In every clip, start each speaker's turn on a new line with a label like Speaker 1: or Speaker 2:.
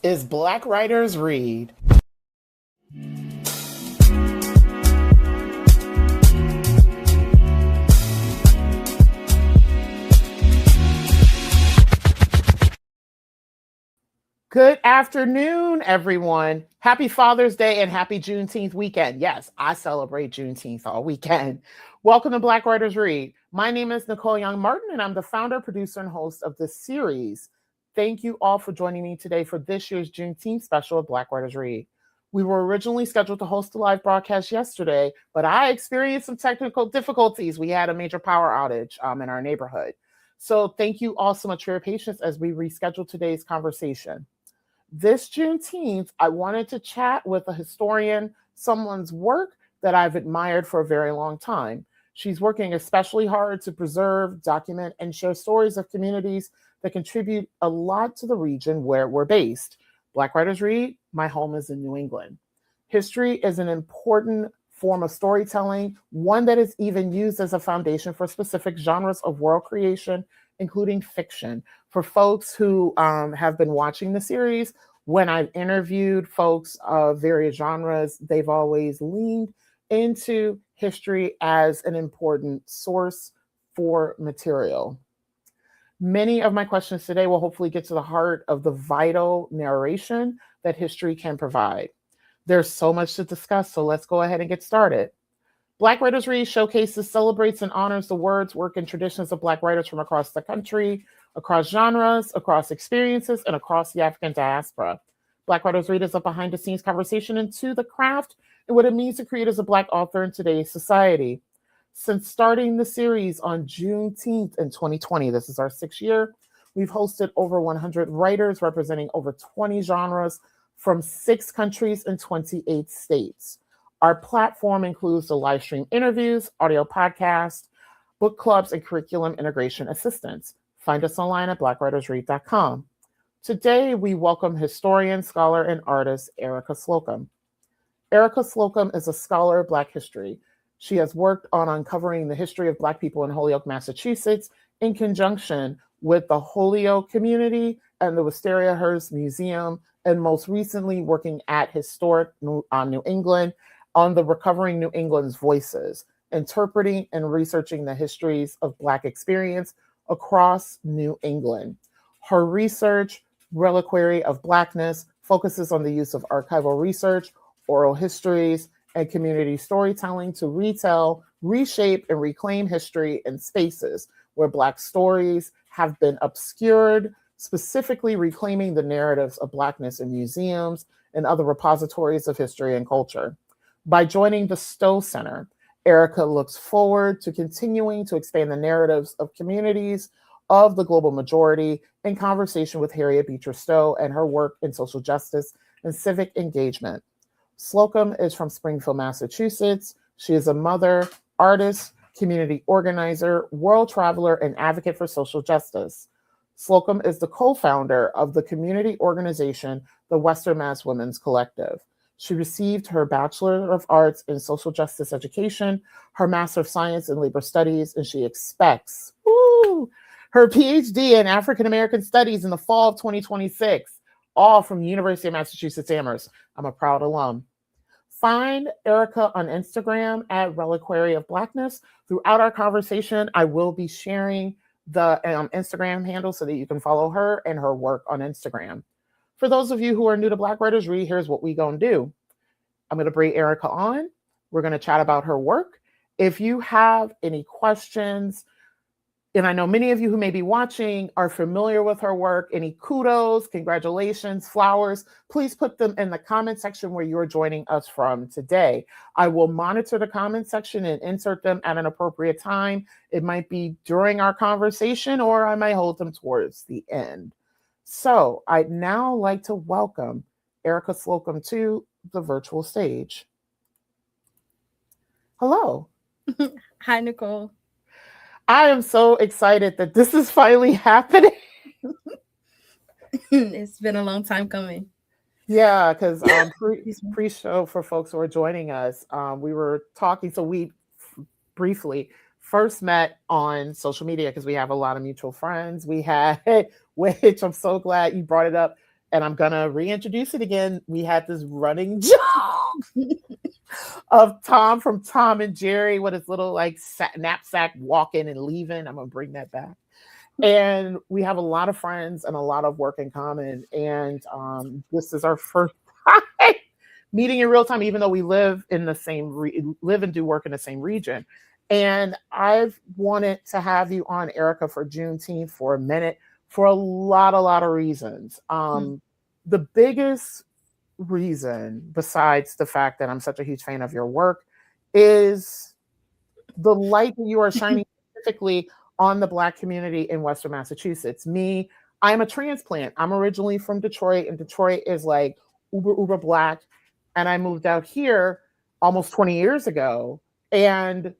Speaker 1: is Black Writers Read. Good afternoon, everyone. Happy Father's Day and happy Juneteenth weekend. Yes, I celebrate Juneteenth all weekend. Welcome to Black Writers Read. My name is Nicole Young Martin, and I'm the founder, producer, and host of this series. Thank you all for joining me today for this year's Juneteenth special of Black Writers Read. We were originally scheduled to host a live broadcast yesterday, but I experienced some technical difficulties. We had a major power outage in our neighborhood. So thank you all so much for your patience as we reschedule today's conversation. This Juneteenth, I wanted to chat with a historian, someone's work that I've admired for a very long time. She's working especially hard to preserve, document, and share stories of communities that contribute a lot to the region where we're based. Black Writers Read, my home is in New England. History is an important form of storytelling, one that is even used as a foundation for specific genres of world creation, including fiction. For folks who have been watching the series, when I've interviewed folks of various genres, they've always leaned into history as an important source for material. Many of my questions today will hopefully get to the heart of the vital narration that history can provide. There's so much to discuss, so let's go ahead and get started. Black Writers Read showcases, celebrates, and honors the words, work, and traditions of Black writers from across the country, across genres, across experiences, and across the African diaspora. Black Writers Read is a behind-the-scenes conversation into the craft and what it means to create as a Black author in today's society. Since starting the series on Juneteenth in 2020, this is our 6th year, we've hosted over 100 writers representing over 20 genres from 6 countries and 28 states. Our platform includes the live stream interviews, audio podcasts, book clubs, and curriculum integration assistance. Find us online at blackwritersread.com. Today, we welcome historian, scholar, and artist Erika Slocumb. Erika Slocumb is a scholar of Black history. She has worked on uncovering the history of Black people in Holyoke, Massachusetts, in conjunction with the Holyoke community and the Wistariahurst Museum, and most recently working at Historic New England on the Recovering New England's Voices, interpreting and researching the histories of Black experience across New England. Her research, Reliquary of Blackness, focuses on the use of archival research, oral histories, and community storytelling to retell, reshape, and reclaim history in spaces where Black stories have been obscured, specifically reclaiming the narratives of Blackness in museums and other repositories of history and culture. By joining the Stowe Center, Erika looks forward to continuing to expand the narratives of communities of the global majority in conversation with Harriet Beecher Stowe and her work in social justice and civic engagement. Slocumb is from Springfield, Massachusetts. She is a mother, artist, community organizer, world traveler, and advocate for social justice. Slocumb is the co-founder of the community organization, the Western Mass Women's Collective. She received her Bachelor of Arts in Social Justice Education, her Master of Science in Labor Studies, and she expects her PhD in African American Studies in the fall of 2026, all from the University of Massachusetts Amherst. I'm a proud alum. Find Erika on Instagram at Reliquary of Blackness. Throughout our conversation, I will be sharing the Instagram handle so that you can follow her and her work on Instagram. For those of you who are new to Black Writers Read, here's what we gonna do. I'm gonna bring Erika on. We're gonna chat about her work. If you have any questions, and I know many of you who may be watching are familiar with her work, any kudos, congratulations, flowers, please put them in the comment section where you're joining us from today. I will monitor the comment section and insert them at an appropriate time. It might be during our conversation, or I might hold them towards the end. So I'd now like to welcome Erika Slocumb to the virtual stage. Hello.
Speaker 2: Hi, Nicole.
Speaker 1: I am so excited that this is finally happening.
Speaker 2: It's been a long time coming.
Speaker 1: Yeah, because pre-show for folks who are joining us, we were talking, so we briefly first met on social media because we have a lot of mutual friends. We had, which I'm so glad you brought it up, and I'm gonna reintroduce it again. We had this running joke of Tom from Tom and Jerry with his little like knapsack walking and leaving. I'm gonna bring that back. And we have a lot of friends and a lot of work in common. And this is our first time meeting in real time, even though we live in the same live and do work in the same region. And I've wanted to have you on, Erika, for Juneteenth for a minute for a lot of reasons. The biggest reason, besides the fact that I'm such a huge fan of your work, is the light that you are shining specifically on the Black community in Western Massachusetts. Me, I'm a transplant. I'm originally from Detroit, and Detroit is like uber Black. And I moved out here almost 20 years ago. And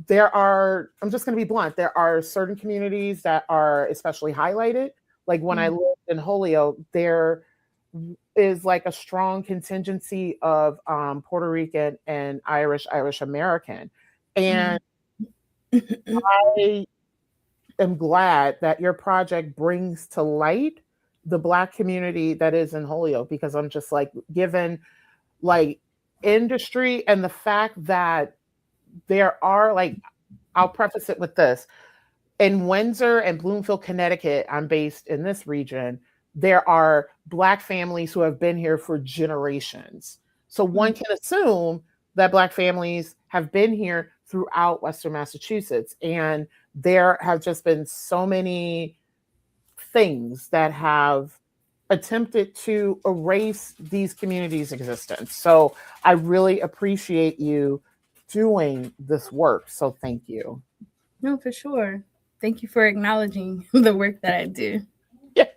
Speaker 1: I'm just going to be blunt, there are certain communities that are especially highlighted. Like when I lived in Holyoke, there is like a strong contingency of Puerto Rican and Irish American. And I am glad that your project brings to light the Black community that is in Holyoke, because I'm just like, given like industry and the fact that there are like, I'll preface it with this. In Windsor and Bloomfield, Connecticut, I'm based in this region, there are Black families who have been here for generations. So one can assume that Black families have been here throughout Western Massachusetts. And there have just been so many things that have attempted to erase these communities' existence. So I really appreciate you doing this work. So thank you.
Speaker 2: No, for sure. Thank you for acknowledging the work that I do.
Speaker 1: Yes.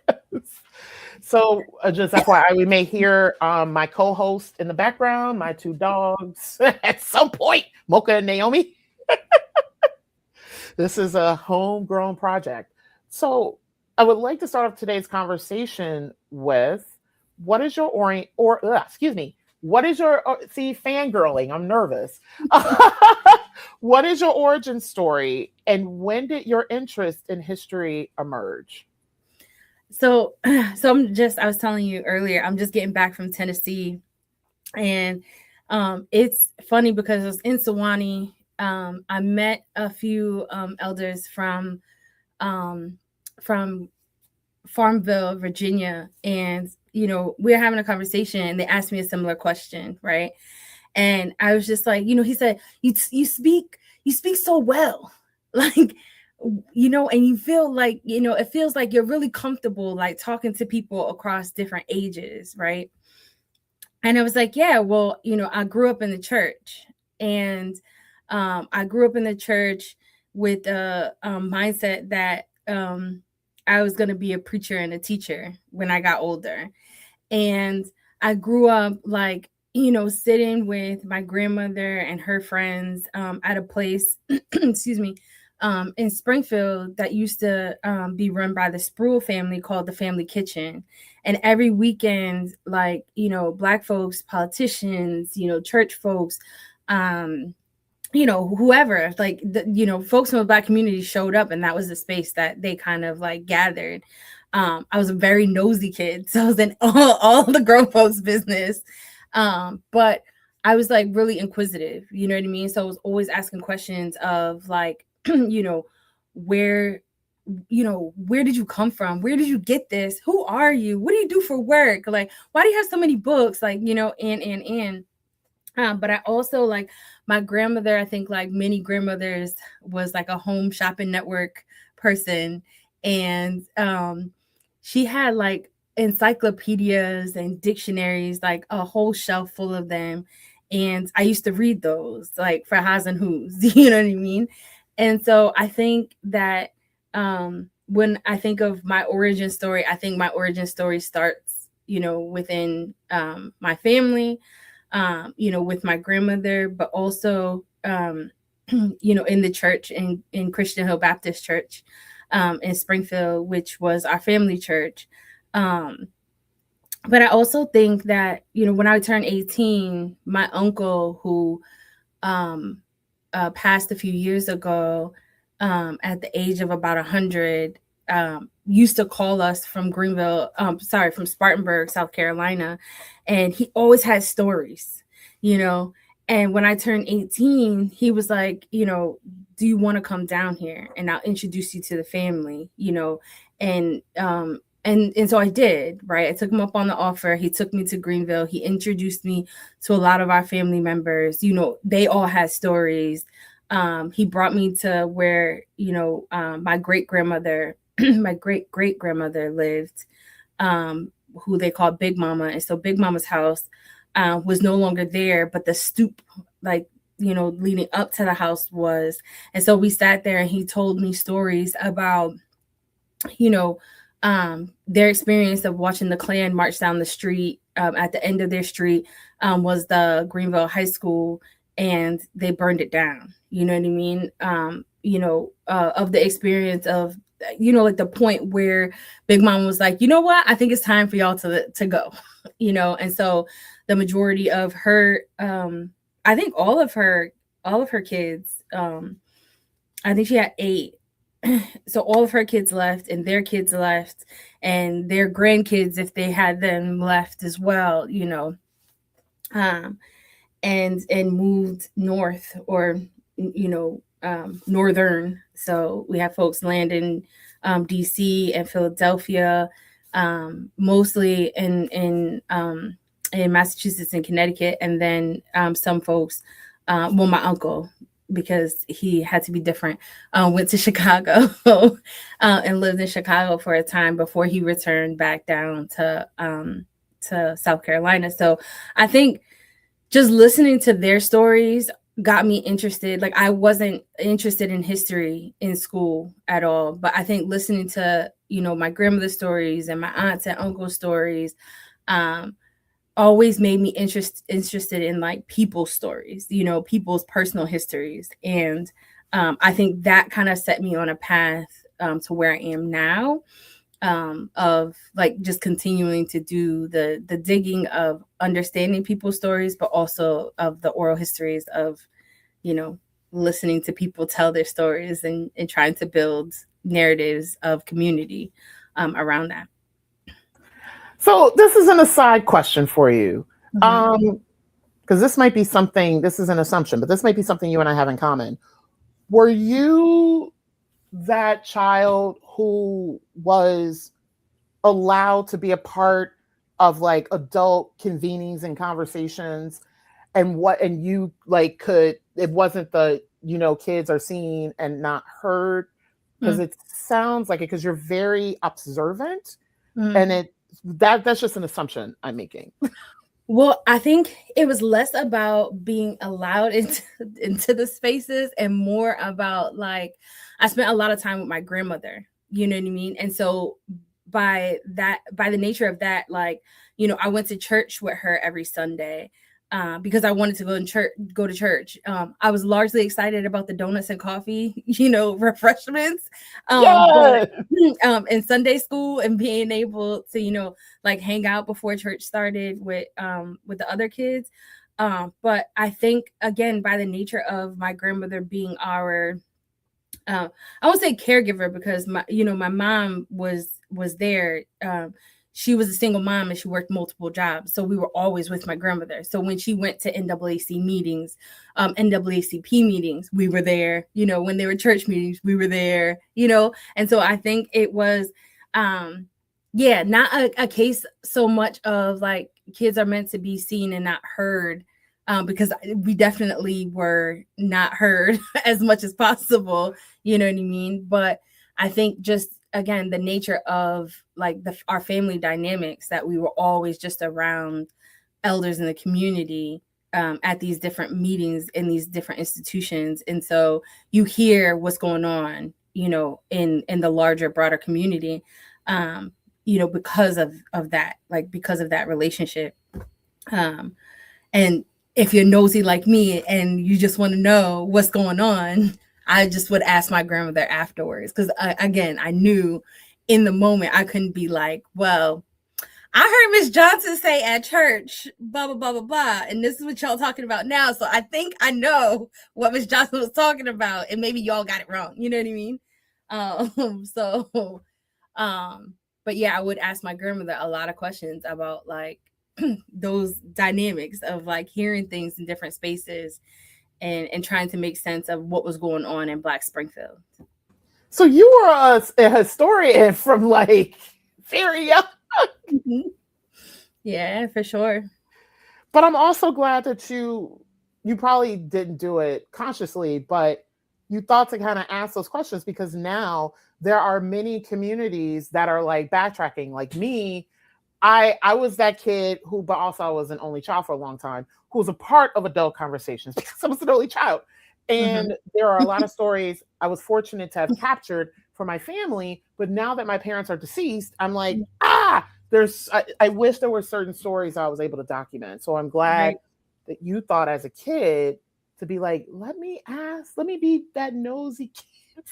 Speaker 1: So just FYI, we may hear my co-host in the background, my two dogs at some point, Mocha and Naomi. This is a homegrown project. So I would like to start off today's conversation with, what is your what is your, see, fangirling, I'm nervous. What is your origin story, and when did your interest in history emerge?
Speaker 2: So I was telling you earlier, I'm just getting back from Tennessee, and it's funny because I was in Sewanee. I met a few elders from Farmville, Virginia, and we were having a conversation, and they asked me a similar question, right? And I was just like, he said, you speak so well, like, and you feel like, it feels like you're really comfortable, like talking to people across different ages, right? And I was like, yeah, well, I grew up in the church, and I grew up in the church with a mindset that I was going to be a preacher and a teacher when I got older. And I grew up like, sitting with my grandmother and her friends at a place, excuse me, in Springfield that used to be run by the Sproul family called the Family Kitchen. And every weekend, like, Black folks, politicians, church folks, whoever, like, folks from the Black community showed up, and that was the space that they kind of like gathered. I was a very nosy kid, so I was in all the grown folks' business. But I was like really inquisitive, you know what I mean? So I was always asking questions of like, where did you come from? Where did you get this? Who are you? What do you do for work? Like, why do you have so many books? Like, but I also, like, my grandmother, I think like many grandmothers, was like a home shopping network person. And she had like encyclopedias and dictionaries, like a whole shelf full of them. And I used to read those, like, for Ha's and Who's, you know what I mean? And so I think that when I think of my origin story, I think my origin story starts, within my family, with my grandmother, but also, in the church, in Christian Hill Baptist Church in Springfield, which was our family church. But I also think that, when I turned 18, my uncle, who passed a few years ago, at the age of about 100, used to call us from from Spartanburg, South Carolina. And he always had stories, you know. And when I turned 18, he was like, you know, do you want to come down here and I'll introduce you to the family, you know? And so I did, right? I took him up on the offer. He took me to Greenville. He introduced me to a lot of our family members. You know, they all had stories. He brought me to where, you know, my great-grandmother, my great-great-grandmother lived, who they called Big Mama. And so Big Mama's house was no longer there, but the stoop, like, you know, leading up to the house was. And so we sat there and he told me stories about, you know, their experience of watching the Klan march down the street. At the end of their street was the Greenville High School, and they burned it down. You know what I mean? You know, of the experience of, you know, like the point where Big Mom was like, you know what? I think it's time for y'all to go, you know? And so the majority of her, I think all of her kids, I think she had 8. So all of her kids left, and their kids left, and their grandkids, if they had them, left as well, you know, and moved north, or, you know, northern. So we have folks land in DC and Philadelphia, mostly in Massachusetts and Connecticut, and then some folks, well, my uncle, because he had to be different, went to Chicago and lived in Chicago for a time before he returned back down to South Carolina. So I think just listening to their stories got me interested. Like, I wasn't interested in history in school at all, but I think listening to, you know, my grandmother's stories and my aunts and uncles' stories, always made me interested in like people's stories, you know, people's personal histories. And I think that kind of set me on a path to where I am now, of like just continuing to do the digging of understanding people's stories, but also of the oral histories of, you know, listening to people tell their stories and trying to build narratives of community around that.
Speaker 1: So this is an aside question for you. Because this might be something, this is an assumption, but this might be something you and I have in common. Were you that child who was allowed to be a part of like adult convenings and conversations, and you like could, it wasn't the, you know, kids are seen and not heard? Because it sounds like it, because you're very observant, and that's just an assumption I'm making.
Speaker 2: Well, I think it was less about being allowed into the spaces and more about, like, I spent a lot of time with my grandmother, you know what I mean? And so by the nature of that, like, you know, I went to church with her every Sunday because I wanted to go to church. I was largely excited about the donuts and coffee, you know, refreshments, in Sunday school, and being able to, you know, like hang out before church started with the other kids. But I think, again, by the nature of my grandmother being our, I won't say caregiver, because my mom was there. She was a single mom and she worked multiple jobs. So we were always with my grandmother. So when she went to NAAC meetings, NAACP meetings, we were there. You know, when they were church meetings, we were there, you know. And so I think it was, not a case so much of like kids are meant to be seen and not heard, because we definitely were not heard as much as possible. You know what I mean? But I think just, again, the nature of like our family dynamics, that we were always just around elders in the community at these different meetings in these different institutions. And so you hear what's going on, you know, in the larger, broader community, you know, because of that, like because of that relationship. And if you're nosy like me and you just want to know what's going on, I just would ask my grandmother afterwards, because again, I knew in the moment I couldn't be like, well, I heard Miss Johnson say at church, blah, blah, blah, blah, blah, and this is what y'all talking about now. So I think I know what Miss Johnson was talking about, and maybe y'all got it wrong. You know what I mean? So But yeah, I would ask my grandmother a lot of questions about like those dynamics of like hearing things in different spaces and trying to make sense of what was going on in Black Springfield.
Speaker 1: So you were a historian from like very young.
Speaker 2: Mm-hmm. Yeah, for sure.
Speaker 1: But I'm also glad that you probably didn't do it consciously, but you thought to kind of ask those questions, because now there are many communities that are like backtracking. Like me, I was that kid who, but also I was an only child for a long time, who was a part of adult conversations because I was an only child. And there are a lot of stories I was fortunate to have captured for my family. But now that my parents are deceased, I'm like, I wish there were certain stories I was able to document. So I'm glad that you thought as a kid to be like, let me be that nosy kid.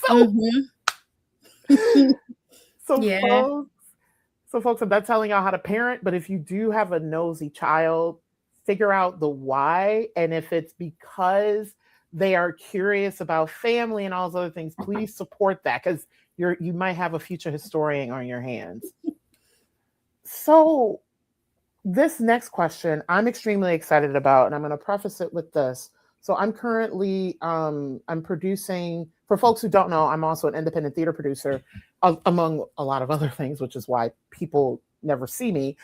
Speaker 1: So folks, I'm not telling y'all how to parent, but if you do have a nosy child, figure out the why. And if it's because they are curious about family and all those other things, please support that, because you might have a future historian on your hands. So this next question I'm extremely excited about, and I'm going to preface it with this. So I'm currently, I'm producing, for folks who don't know, I'm also an independent theater producer, among a lot of other things, which is why people never see me.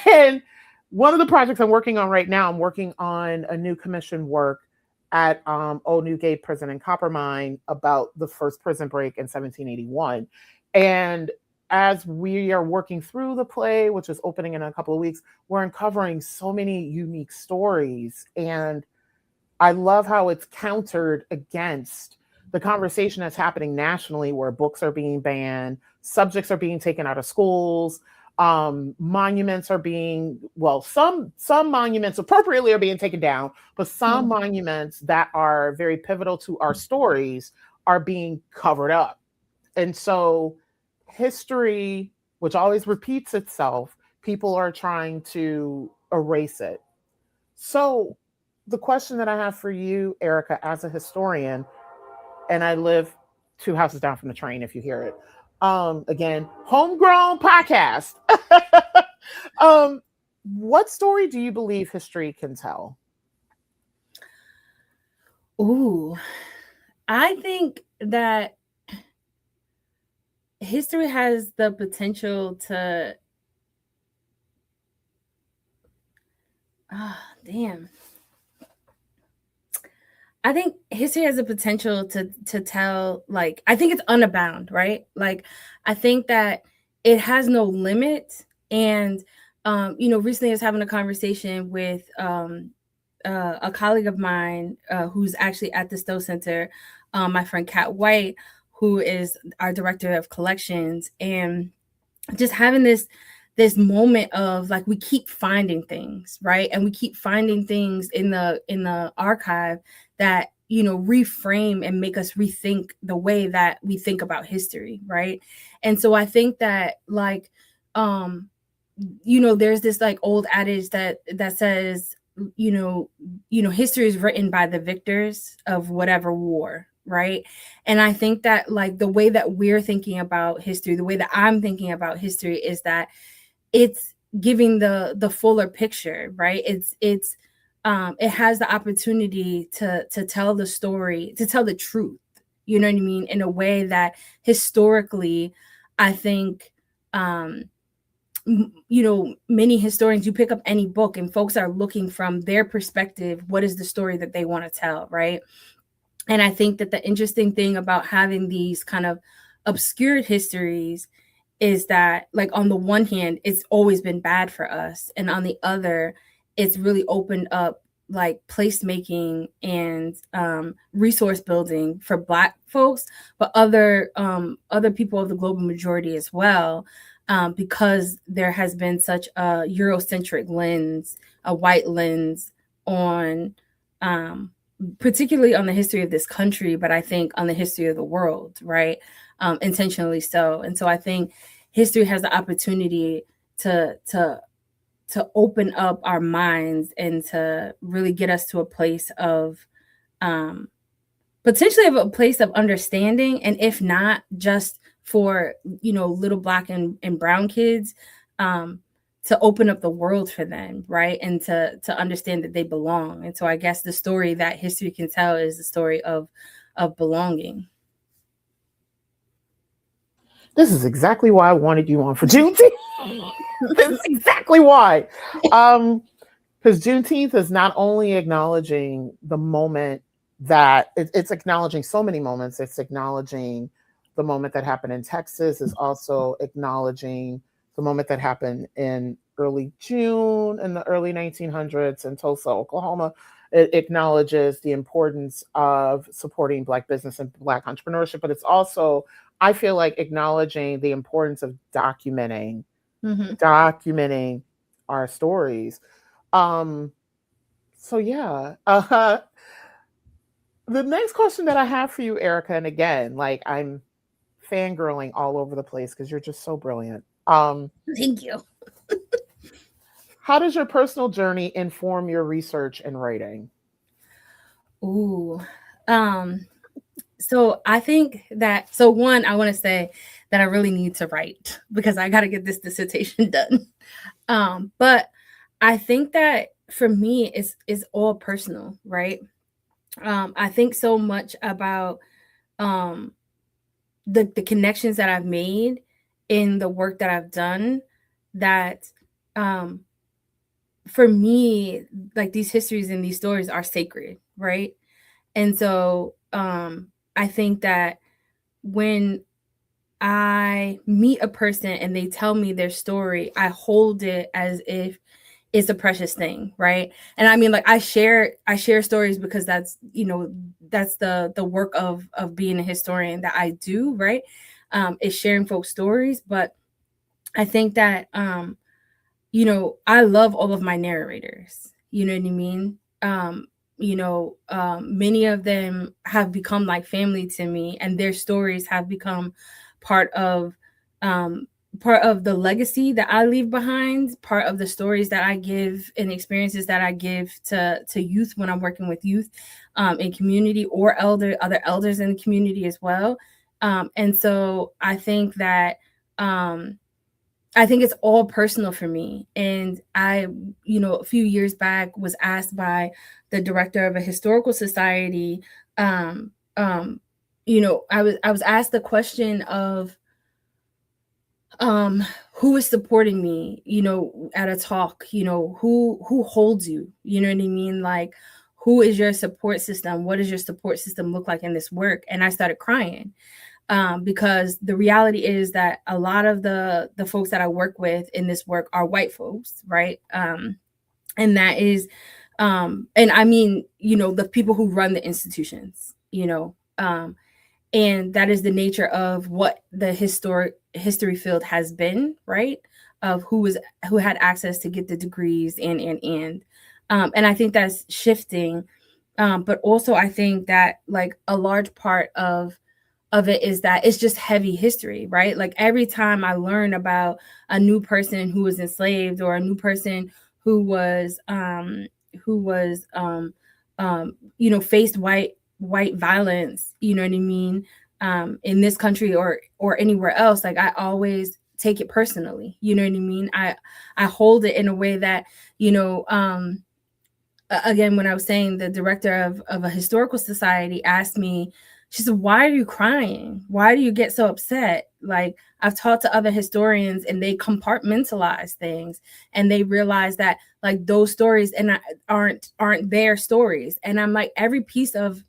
Speaker 1: And one of the projects I'm working on right now, I'm working on a new commission work at Old Newgate Prison and Coppermine about the first prison break in 1781. And as we are working through the play, which is opening in a couple of weeks, we're uncovering so many unique stories. And I love how it's countered against the conversation that's happening nationally, where books are being banned, subjects are being taken out of schools, monuments are being, well, some monuments appropriately are being taken down, but some monuments that are very pivotal to our stories are being covered up. And so history, which always repeats itself, people are trying to erase it. So the question that I have for you, Erika, as a historian, and I live 2 houses down from the train if you hear it. Again, homegrown podcast. What story do you believe history can tell?
Speaker 2: Ooh, I think that history has the potential to, I think history has the potential to tell, like, I think it's unbound, right? Like, I think that it has no limit. And, recently I was having a conversation with a colleague of mine who's actually at the Stowe Center, my friend Kat White, who is our director of collections, and just having this moment of like, we keep finding things, right? And we keep finding things in the archive that, reframe and make us rethink the way that we think about history, right? And so I think that, like, there's this like old adage that says, history is written by the victors of whatever war, right? And I think that, like, the way that we're thinking about history, the way that I'm thinking about history, is that it's giving the fuller picture, right? It has the opportunity to tell the story, to tell the truth, you know what I mean, in a way that historically, I think, many historians, you pick up any book and folks are looking from their perspective, what is the story that they want to tell, right? And I think that the interesting thing about having these kind of obscured histories is that, like, on the one hand, it's always been bad for us, and on the other, it's really opened up like placemaking and resource building for Black folks, but other people of the global majority as well, because there has been such a Eurocentric lens, a white lens on, particularly on the history of this country, but I think on the history of the world, right? Intentionally so. And so I think history has the opportunity to open up our minds and to really get us to a place of potentially of a place of understanding, and if not, just for, you know, little Black and brown kids, to open up the world for them, right? And to understand that they belong. And so I guess the story that history can tell is the story of belonging.
Speaker 1: This is exactly why I wanted you on for Juneteenth. This is exactly why. Because Juneteenth is not only acknowledging the moment that it's acknowledging so many moments. It's acknowledging the moment that happened in Texas, is also acknowledging the moment that happened in early June in the early 1900s in Tulsa, Oklahoma. It acknowledges the importance of supporting Black business and Black entrepreneurship, but it's also, I feel like, acknowledging the importance of documenting our stories. So yeah. The next question that I have for you, Erika, and again, like, I'm fangirling all over the place because you're just so brilliant.
Speaker 2: Thank you.
Speaker 1: How does your personal journey inform your research and writing?
Speaker 2: Ooh. So I think that, so one, I want to say that I really need to write because I got to get this dissertation done. But I think that for me, it's all personal, right? I think so much about the connections that I've made in the work that I've done, that for me, like, these histories and these stories are sacred, right? And so I think that when I meet a person and they tell me their story, I hold it as if it's a precious thing, right? And I mean, like, I share stories because that's, you know, that's the work of being a historian that I do, right? Is sharing folks' stories. But I think that you know, I love all of my narrators. You know what I mean? Many of them have become like family to me, and their stories have become part of the legacy that I leave behind, part of the stories that I give and experiences that I give to youth when I'm working with youth in community, or other elders in the community as well. And so I think that I think it's all personal for me. And I, you know, a few years back was asked by the director of a historical society, you know, I was asked the question of who is supporting me, you know, at a talk, you know, who holds you, you know what I mean? Like, who is your support system? What does your support system look like in this work? And I started crying. Because the reality is that a lot of the folks that I work with in this work are white folks, right? And that is, and I mean, you know, the people who run the institutions, you know, and that is the nature of what the history field has been, right? Of who had access to get the degrees and I think that's shifting. But also I think that, like, a large part of it is that it's just heavy history, right? Like, every time I learn about a new person who was enslaved, or a new person who was you know, faced white violence, you know what I mean, in this country or anywhere else, like, I always take it personally, you know what I mean? I hold it in a way that, you know, again, when I was saying, the director of a historical society asked me, she said, "Why are you crying? Why do you get so upset?" Like, I've talked to other historians and they compartmentalize things, and they realize that, like, those stories aren't their stories. And I'm like, every piece of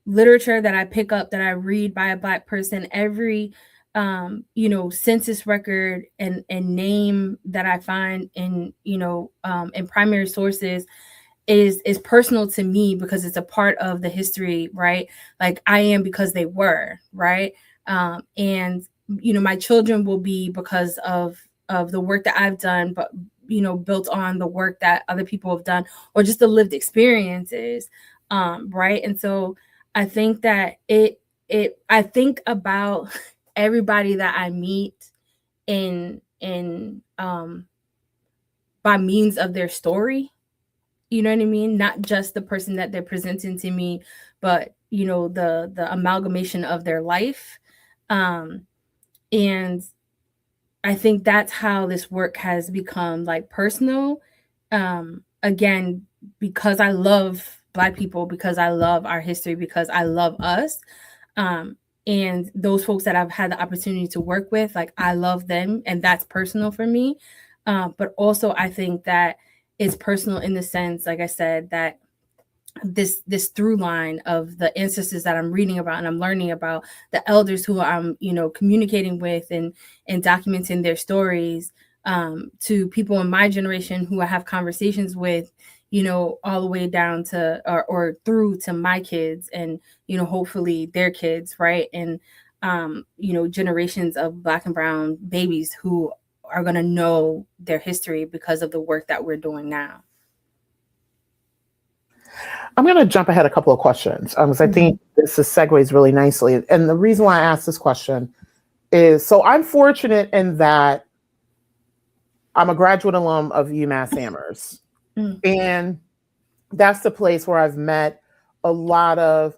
Speaker 2: literature that I pick up, that I read by a Black person, every you know, census record and name that I find in, you know, in primary sources is personal to me, because it's a part of the history, right? Like, I am because they were, right? And, you know, my children will be because of the work that I've done, but, you know, built on the work that other people have done, or just the lived experiences, right? And so I think that I think about everybody that I meet in by means of their story. You know what I mean? Not just the person that they're presenting to me, but the amalgamation of their life. And I think that's how this work has become like personal. Again, because I love Black people, because I love our history, because I love us. And those folks that I've had the opportunity to work with, like I love them, and that's personal for me. But also I think that it's personal in the sense, like I said, that this through line of the ancestors that I'm reading about and I'm learning about, the elders who I'm communicating with and documenting their stories, to people in my generation who I have conversations with, all the way down to or through to my kids and hopefully their kids, right? And generations of Black and brown babies who are going to know their history because of the work that we're doing now.
Speaker 1: I'm going to jump ahead a couple of questions because I think this segues really nicely. And the reason why I asked this question is, so I'm fortunate in that I'm a graduate alum of UMass Amherst. And that's the place where I've met a lot of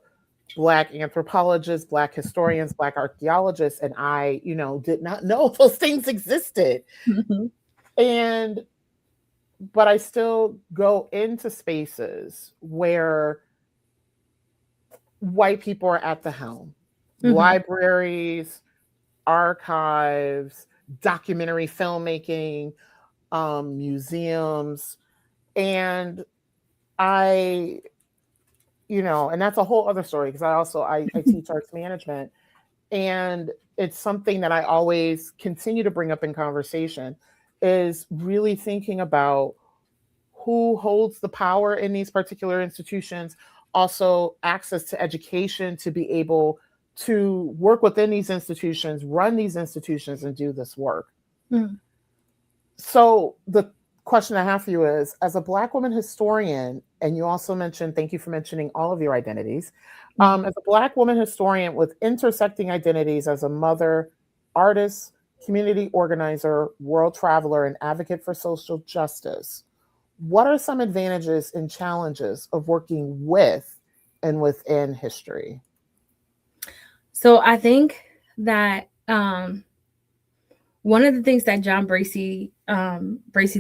Speaker 1: Black anthropologists, Black historians, Black archaeologists, and I, did not know those things existed. But I still go into spaces where white people are at the helm. Libraries, archives, documentary filmmaking, museums. And and that's a whole other story because I teach arts management. And it's something that I always continue to bring up in conversation, is really thinking about who holds the power in these particular institutions, also access to education to be able to work within these institutions, run these institutions, and do this work. So the question I have for you is, as a Black woman historian, and you also mentioned, thank you for mentioning all of your identities, as a Black woman historian with intersecting identities as a mother, artist, community organizer, world traveler, and advocate for social justice, what are some advantages and challenges of working with and within history?
Speaker 2: So I think that one of the things that John Bracey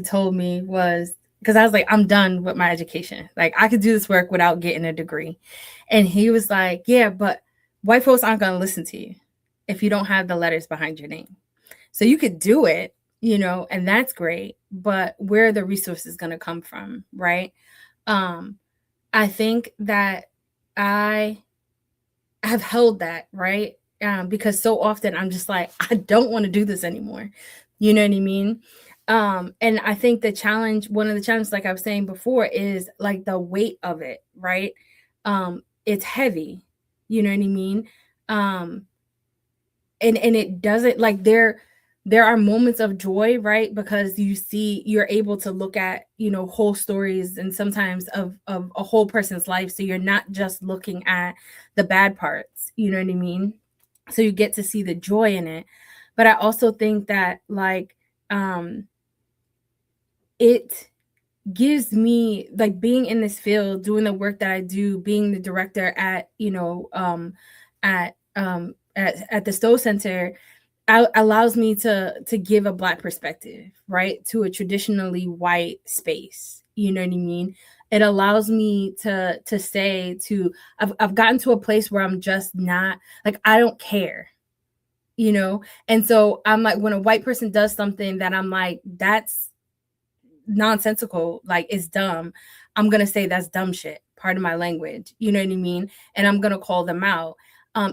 Speaker 2: told me was, because I was like, I'm done with my education. Like, I could do this work without getting a degree. And he was like, yeah, but white folks aren't going to listen to you if you don't have the letters behind your name. So you could do it, and that's great. But where are the resources going to come from, right? I think that I have held that, right? Because so often I'm just like, I don't want to do this anymore. You know what I mean? And I think one of the challenges, like I was saying before, is like the weight of it, right? It's heavy, you know what I mean? And it doesn't, like, there are moments of joy, right? Because you're able to look at, whole stories and sometimes of a whole person's life. So you're not just looking at the bad parts, you know what I mean? So you get to see the joy in it. But I also think that, like, it gives me, like, being in this field, doing the work that I do, being the director at the Stowe Center, allows me to give a Black perspective, right, to a traditionally white space. You know what I mean? It allows me to say I've gotten to a place where I'm just not, like, I don't care, And so I'm like, when a white person does something that I'm like, that's nonsensical, like, it's dumb, I'm going to say that's dumb shit, pardon my language, you know what I mean? And I'm going to call them out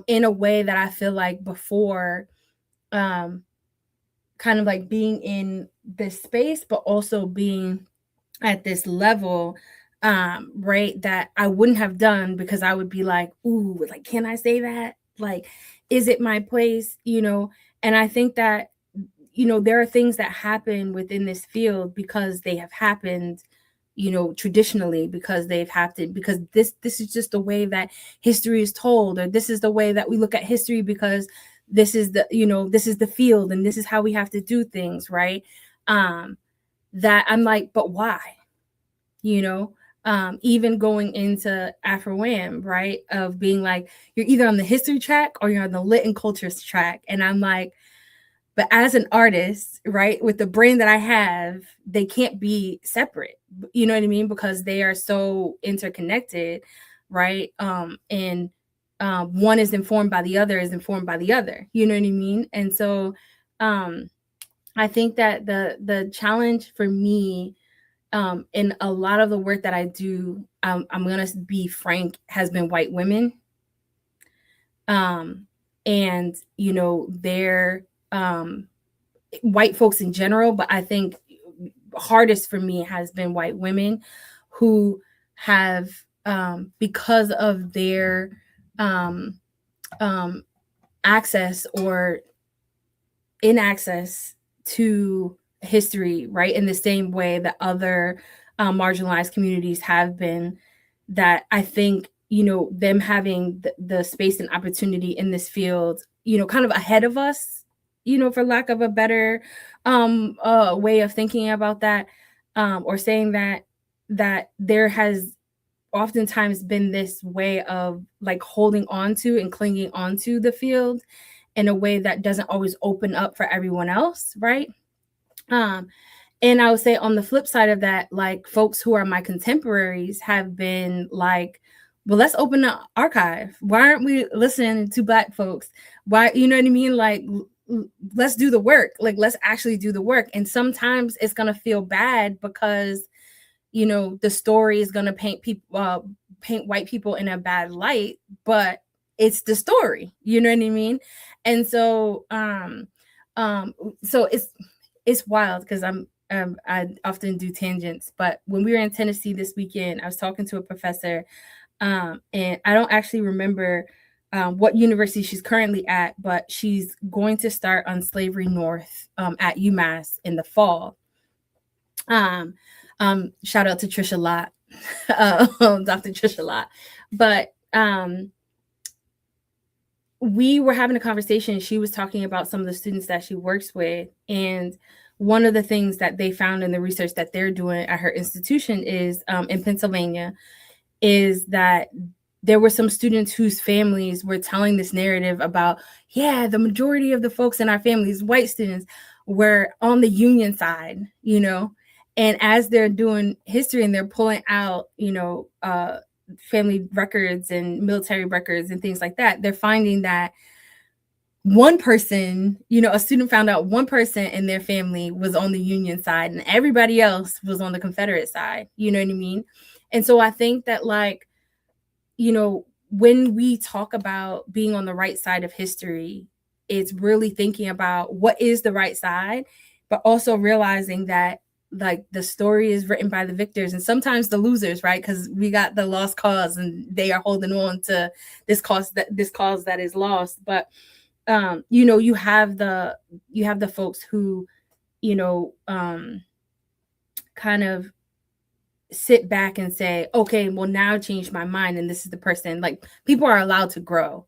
Speaker 2: in a way that I feel like before, kind of like being in this space, but also being at this level, right, that I wouldn't have done, because I would be like, ooh, like, can I say that? Like, is it my place? And I think that, there are things that happen within this field because they have happened, traditionally, because they've happened, because this is just the way that history is told, or this is the way that we look at history, because this is the field, and this is how we have to do things, right? That I'm like, but why? even going into Afro-Am, right? Of being like, you're either on the history track or you're on the lit and cultures track. And I'm like, but as an artist, right, with the brain that I have, they can't be separate. You know what I mean? Because they are so interconnected, right? And one is informed by the other, is informed by the other. You know what I mean? And so I think that the challenge for me in a lot of the work that I do, I'm going to be frank, has been white women. And, you know, they're white folks in general, but I think hardest for me has been white women who have, because of their access or inaccess to history, right, in the same way that other marginalized communities have been, that I think, you know, them having the space and opportunity in this field, you know, kind of ahead of us, you know, for lack of a better way of thinking about that, or saying that there has oftentimes been this way of like holding on to and clinging onto the field in a way that doesn't always open up for everyone else, right? And I would say on the flip side of that, like folks who are my contemporaries have been like, well, let's open the archive. Why aren't we listening to Black folks? Why, you know what I mean? Like, let's do the work. Like, let's actually do the work. And sometimes it's going to feel bad because, you know, the story is going to paint people, paint white people in a bad light, but it's the story, you know what I mean? And so, so it's wild because I often do tangents, but when we were in Tennessee this weekend, I was talking to a professor, and I don't actually remember what university she's currently at, but she's going to start on Slavery North at UMass in the fall. Shout out to Trisha Lott, Dr. Trisha Lott. But we were having a conversation. She was talking about some of the students that she works with. And one of the things that they found in the research that they're doing at her institution is in Pennsylvania, is that there were some students whose families were telling this narrative about, yeah, the majority of the folks in our families, white students, were on the Union side, you know. And as they're doing history and they're pulling out, you know, family records and military records and things like that, they're finding that one person, you know, a student found out one person in their family was on the Union side and everybody else was on the Confederate side. You know what I mean? And so I think that, like, you know, when we talk about being on the right side of history, it's really thinking about what is the right side, but also realizing that, like, the story is written by the victors and sometimes the losers, right? Because we got the lost cause and they are holding on to this cause that is lost. But you know, you have the folks who, you know, kind of sit back and say, okay, well, now change my mind and this is the person. Like, people are allowed to grow,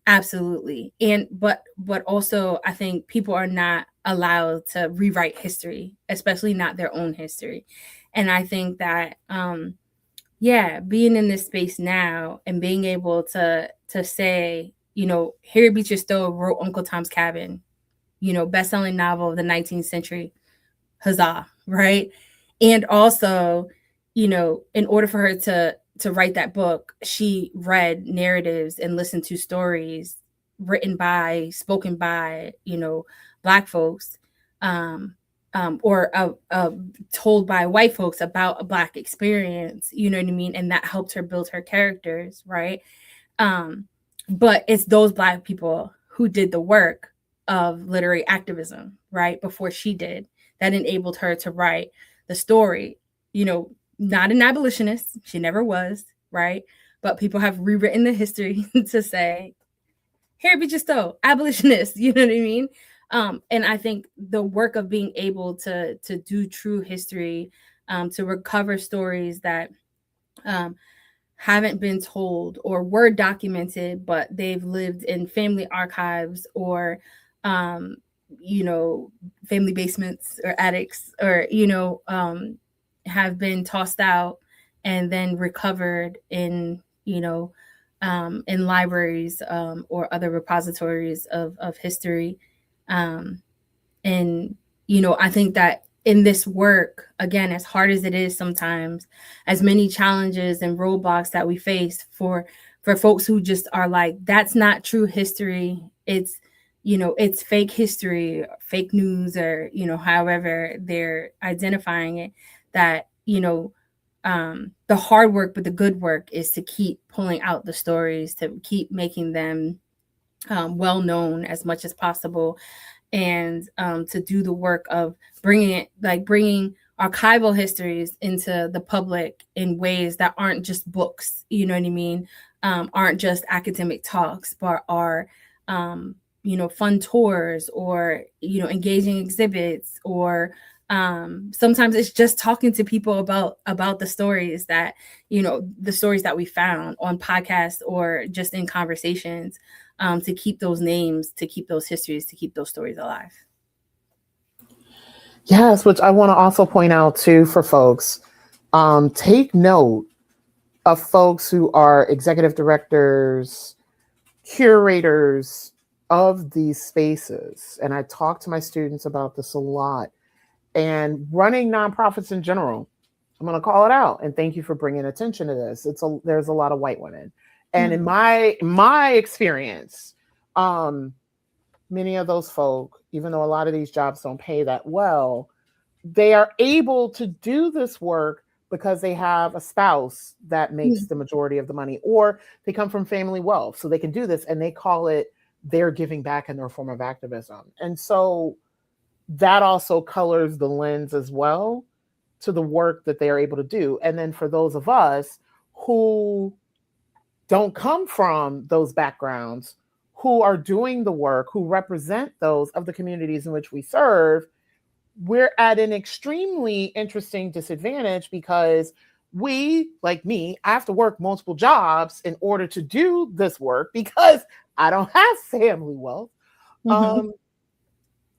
Speaker 2: absolutely. And but also I think people are not allowed to rewrite history, especially not their own history. And I think that yeah, being in this space now and being able to say, you know, Harriet Beecher Stowe wrote Uncle Tom's Cabin, you know, best-selling novel of the 19th century, huzzah, right? And also, you know, in order for her to write that book, she read narratives and listened to stories written by, spoken by, you know, Black folks, or told by white folks about a Black experience, you know what I mean? And that helped her build her characters, right? But it's those Black people who did the work of literary activism, right, before she did, that enabled her to write the story. You know, not an abolitionist, she never was, right? But people have rewritten the history to say, Harriet Beecher Stowe, abolitionist, you know what I mean? And I think the work of being able to do true history, to recover stories that haven't been told or were documented, but they've lived in family archives or, you know, family basements or attics, or, you know, have been tossed out and then recovered in, in libraries or other repositories of history. And, I think that in this work, again, as hard as it is sometimes, as many challenges and roadblocks that we face for folks who just are like, that's not true history. It's fake history, fake news, or, however they're identifying it, that, the hard work, but the good work is to keep pulling out the stories, to keep making them well known as much as possible, and to do the work of bringing archival histories into the public in ways that aren't just books, you know what I mean? Aren't just academic talks, but are, fun tours, or, engaging exhibits, or sometimes it's just talking to people about the stories that, the stories that we found on podcasts or just in conversations, to keep those names, to keep those histories, to keep those stories alive.
Speaker 1: Yes, which I want to also point out too for folks. Take note of folks who are executive directors, curators of these spaces. And I talk to my students about this a lot. And running nonprofits in general, I'm going to call it out. And thank you for bringing attention to this. There's a lot of white women. And in my experience, many of those folk, even though a lot of these jobs don't pay that well, they are able to do this work because they have a spouse that makes the majority of the money, or they come from family wealth, so they can do this, and they call it their giving back in their form of activism. And so that also colors the lens as well to the work that they are able to do. And then for those of us who don't come from those backgrounds, who are doing the work, who represent those of the communities in which we serve, we're at an extremely interesting disadvantage, because we, like me, I have to work multiple jobs in order to do this work because I don't have family wealth.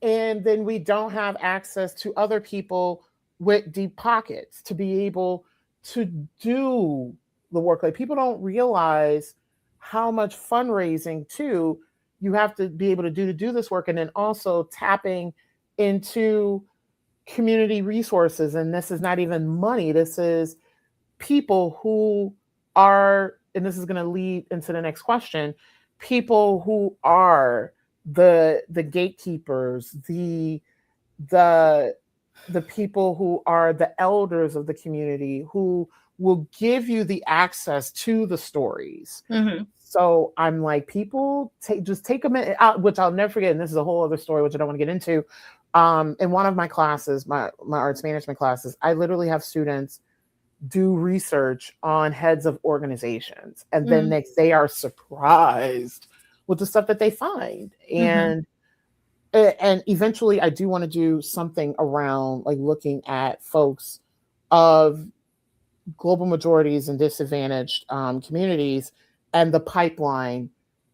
Speaker 1: And then we don't have access to other people with deep pockets to be able to do the work. Like, people don't realize how much fundraising too you have to be able to do this work, and then also tapping into community resources. And this is not even money. This is people who are, and this is going to lead into the next question, people who are the gatekeepers, the people who are the elders of the community, who will give you the access to the stories. So I'm like, people just take a minute out, which I'll never forget. And this is a whole other story, which I don't want to get into. In one of my classes, my arts management classes, I literally have students do research on heads of organizations, and then they are surprised with the stuff that they find. And eventually I do want to do something around like looking at folks of global majorities and disadvantaged communities, and the pipeline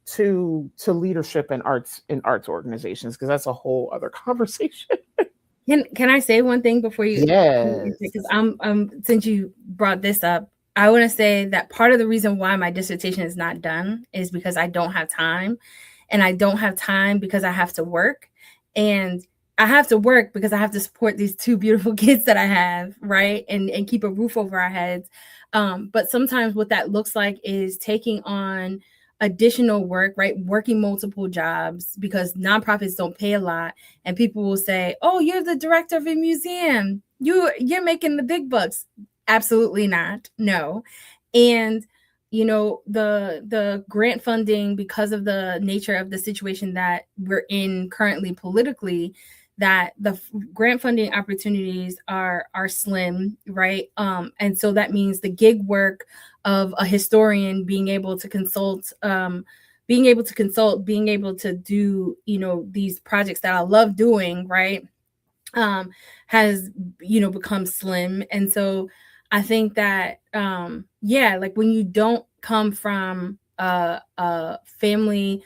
Speaker 1: to leadership in arts organizations, because that's a whole other conversation.
Speaker 2: Can I say one thing before you?
Speaker 1: Yes.
Speaker 2: Because since you brought this up, I want to say that part of the reason why my dissertation is not done is because I don't have time, and I don't have time because I have to work, and I have to work because I have to support these two beautiful kids that I have, right? And keep a roof over our heads. But sometimes what that looks like is taking on additional work, right? Working multiple jobs, because nonprofits don't pay a lot. And people will say, oh, you're the director of a museum. You're making the big bucks. Absolutely not. No. And the grant funding, because of the nature of the situation that we're in currently politically, that the grant funding opportunities are slim, right? And so that means the gig work of a historian being able to consult, being able to do, these projects that I love doing, right? Has, become slim. And so I think that, like when you don't come from a family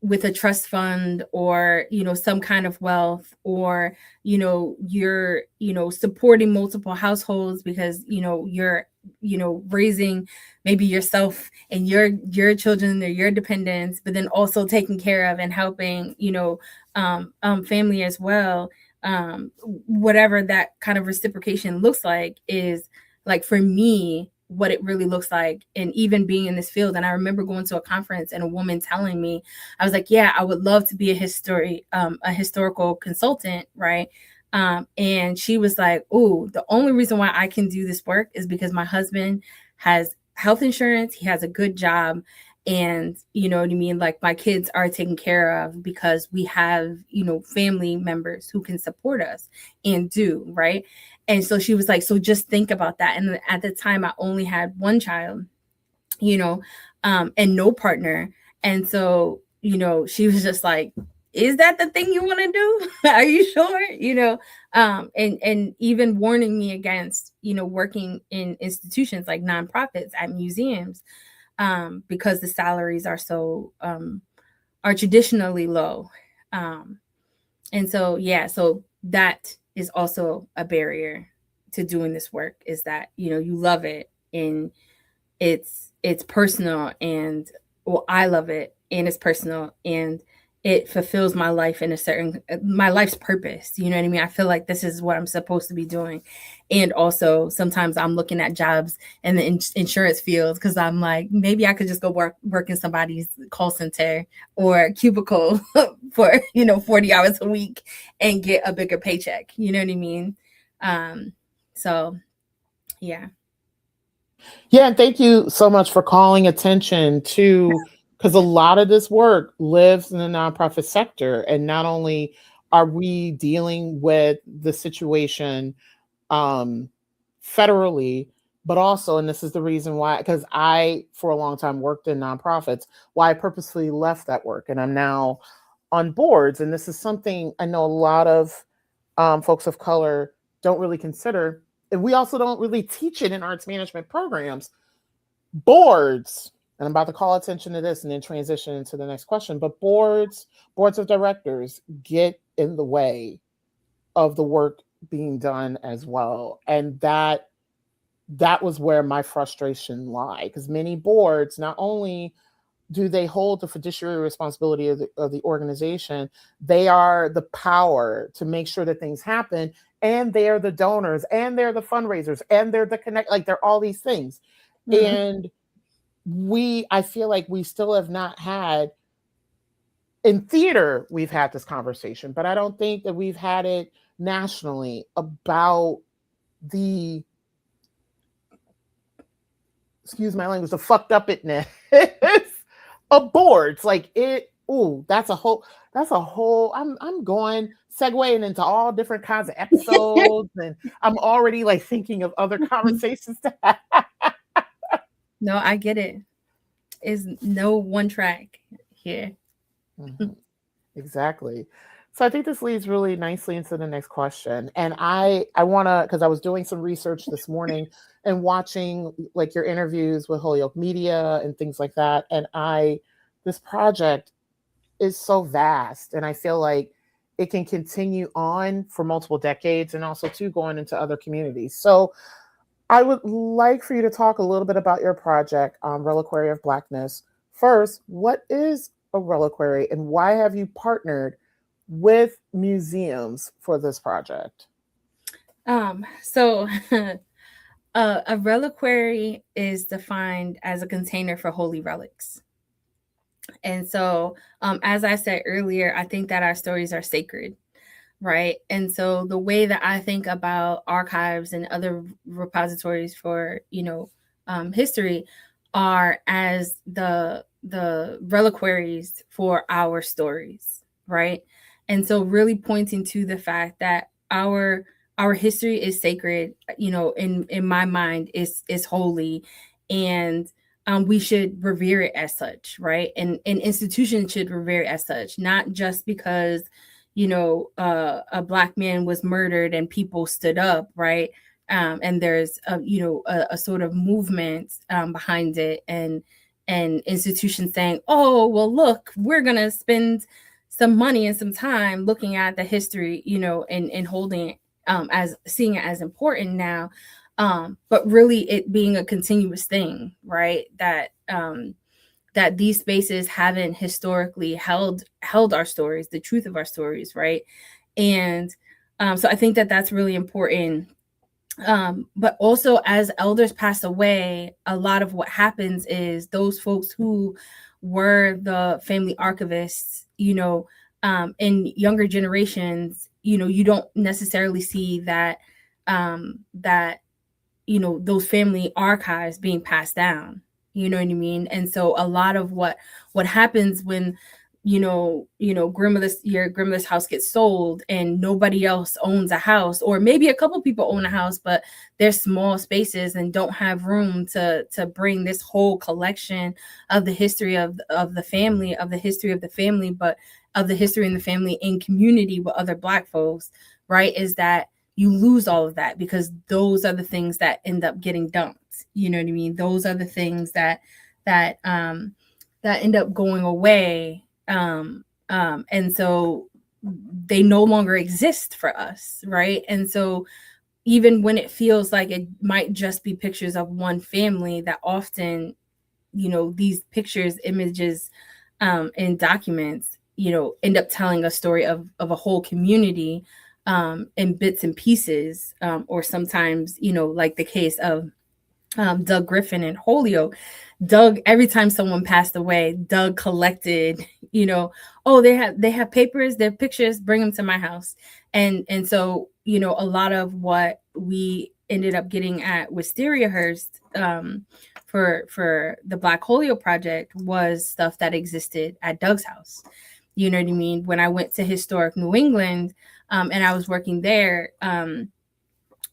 Speaker 2: with a trust fund, or some kind of wealth, or you're supporting multiple households because you're raising maybe yourself and your children or your dependents, but then also taking care of and helping, family as well. Whatever that kind of reciprocation looks like is like, for me, what it really looks like. And even being in this field. And I remember going to a conference and a woman telling me, I was like, yeah, I would love to be a historical consultant. Right. And she was like, oh, the only reason why I can do this work is because my husband has health insurance. He has a good job. And you know what I mean? Like, my kids are taken care of because we have, family members who can support us and do. Right. And so she was like, so just think about that. And at the time I only had one child, and no partner. And so, she was just like, is that the thing you want to do? Are you sure? And even warning me against, working in institutions like nonprofits at museums, because the salaries are are traditionally low. And so, yeah, so that is also a barrier to doing this work, is that, you love it and it's personal, and I love it and it's personal, and it fulfills my life in my life's purpose. You know what I mean? I feel like this is what I'm supposed to be doing. And also sometimes I'm looking at jobs in the insurance field because I'm like, maybe I could just go work in somebody's call center or cubicle for, 40 hours a week and get a bigger paycheck. You know what I mean? So yeah.
Speaker 1: Yeah, and thank you so much for calling attention to, because a lot of this work lives in the nonprofit sector. And not only are we dealing with the situation federally, but also, and this is the reason why, because I, for a long time, worked in nonprofits, why I purposely left that work. And I'm now on boards. And this is something I know a lot of folks of color don't really consider. And we also don't really teach it in arts management programs. Boards, and I'm about to call attention to this and then transition into the next question, but boards of directors get in the way of the work being done as well. And that was where my frustration lied, because many boards, not only do they hold the fiduciary responsibility of the organization, they are the power to make sure that things happen, and they're the donors, and they're the fundraisers, and they're the connect, like they're all these things. Mm-hmm. And I feel like we still have not had, in theater, we've had this conversation, but I don't think that we've had it nationally about the, excuse my language, the fucked up itness of boards. Like that's a whole, I'm going segueing into all different kinds of episodes and I'm already like thinking of other conversations to have.
Speaker 2: No, I get it. Is no one track here.
Speaker 1: Mm-hmm. Exactly. So I think this leads really nicely into the next question. And I want to, because I was doing some research this morning and watching like your interviews with Holyoke Media and things like that. And this project is so vast, and I feel like it can continue on for multiple decades, and also too going into other communities. So I would like for you to talk a little bit about your project, Reliquary of Blackness. First, what is a reliquary and why have you partnered with museums for this project?
Speaker 2: So a reliquary is defined as a container for holy relics. And so, as I said earlier, I think that our stories are sacred. Right. And so the way that I think about archives and other repositories for, history are as the reliquaries for our stories. Right. And so really pointing to the fact that our history is sacred, in my mind is holy, and we should revere it as such. Right. And institutions should revere it as such, not just because a Black man was murdered and people stood up, right? And there's a sort of movement behind it, and institutions saying, oh, well, look, we're gonna spend some money and some time looking at the history, and holding it as seeing it as important now. but really it being a continuous thing, right? That these spaces haven't historically held our stories, the truth of our stories, right? And so I think that that's really important. But also, as elders pass away, a lot of what happens is those folks who were the family archivists, in younger generations, you don't necessarily see that that those family archives being passed down. You know what I mean? And so a lot of what happens when your grandmother's house gets sold and nobody else owns a house, or maybe a couple people own a house, but they're small spaces and don't have room to bring this whole collection of the history of the family, but of the history in the family in community with other Black folks, right? Is that you lose all of that, because those are the things that end up getting dumped. You know what I mean? Those are the things that end up going away. And so they no longer exist for us, right? And so even when it feels like it might just be pictures of one family, that often, these pictures, images, and documents, end up telling a story of a whole community, in bits and pieces, or sometimes, like the case of Doug Griffin in Holyoke. Doug, every time someone passed away, Doug collected, oh, they have papers, they have pictures, bring them to my house. And so, a lot of what we ended up getting at Wistariahurst, for the Black Holyoke Project, was stuff that existed at Doug's house. You know what I mean? When I went to historic New England, and I was working there,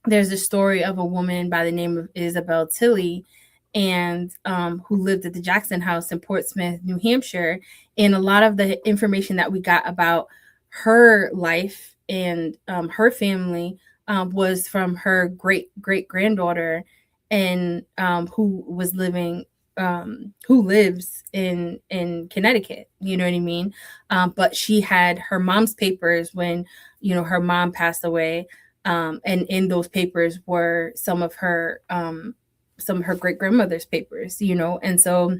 Speaker 2: there's a story of a woman by the name of Isabel Tilley, and who lived at the Jackson House in Portsmouth, New Hampshire. And a lot of the information that we got about her life and her family was from her great granddaughter, and who lives in Connecticut. You know what I mean? But she had her mom's papers when her mom passed away. And in those papers were some of her great grandmother's papers, and so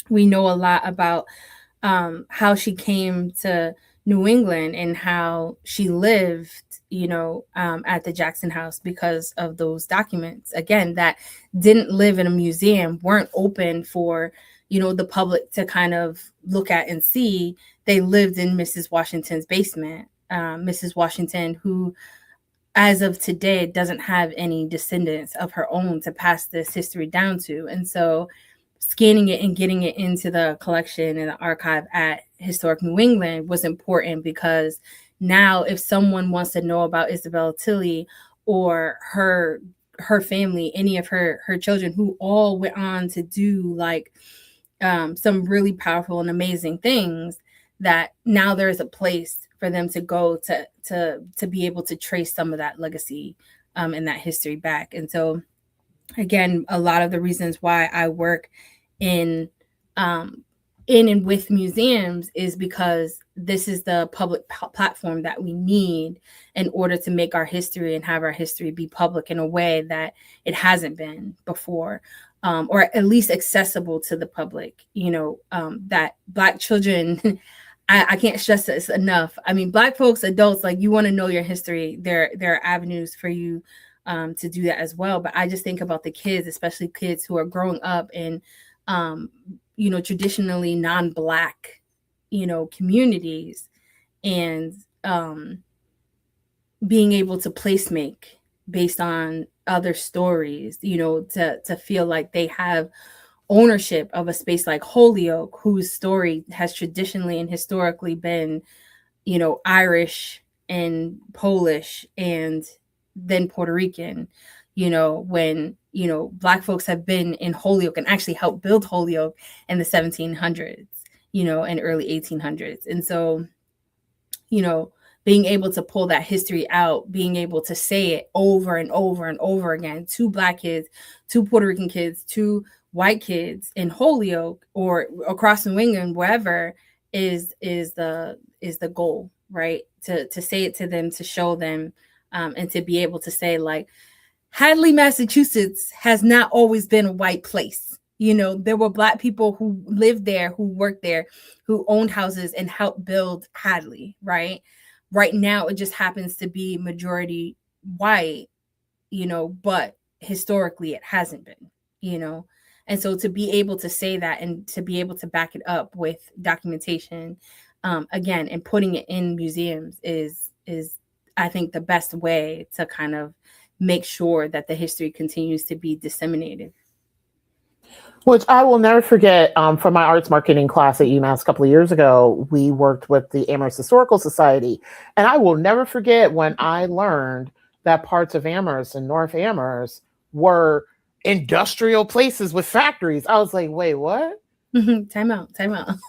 Speaker 2: we know a lot about how she came to New England and how she lived, at the Jackson House, because of those documents, again, that didn't live in a museum, weren't open for, the public to kind of look at and see. They lived in Mrs. Washington's basement, Mrs. Washington, who, as of today, doesn't have any descendants of her own to pass this history down to. And so scanning it and getting it into the collection and the archive at Historic New England was important, because now if someone wants to know about Isabel Tilley or her family, any of her children, who all went on to do like some really powerful and amazing things, that now there is a place for them to go to be able to trace some of that legacy and that history back. And so, again, a lot of the reasons why I work in and with museums is because this is the public platform that we need in order to make our history and have our history be public in a way that it hasn't been before, or at least accessible to the public. That Black children, I can't stress this enough. I mean, Black folks, adults, like, you want to know your history. There are avenues for you to do that as well. But I just think about the kids, especially kids who are growing up in, traditionally non-Black, communities, and being able to place make based on other stories, to feel like they have ownership of a space like Holyoke, whose story has traditionally and historically been, Irish and Polish and then Puerto Rican, when, Black folks have been in Holyoke and actually helped build Holyoke in the 1700s, and early 1800s. And so, being able to pull that history out, being able to say it over and over and over again to Black kids, to Puerto Rican kids, to white kids in Holyoke or across New England, wherever, is the goal, right? To say it to them, to show them, and to be able to say, like, Hadley, Massachusetts has not always been a white place. There were Black people who lived there, who worked there, who owned houses and helped build Hadley, right? Right now, it just happens to be majority white, but historically it hasn't been. And so to be able to say that and to be able to back it up with documentation, again, and putting it in museums is I think the best way to kind of make sure that the history continues to be disseminated.
Speaker 1: Which I will never forget, from my arts marketing class at UMass a couple of years ago, we worked with the Amherst Historical Society. And I will never forget when I learned that parts of Amherst and North Amherst were industrial places with factories. I was like, wait, what?
Speaker 2: Time out.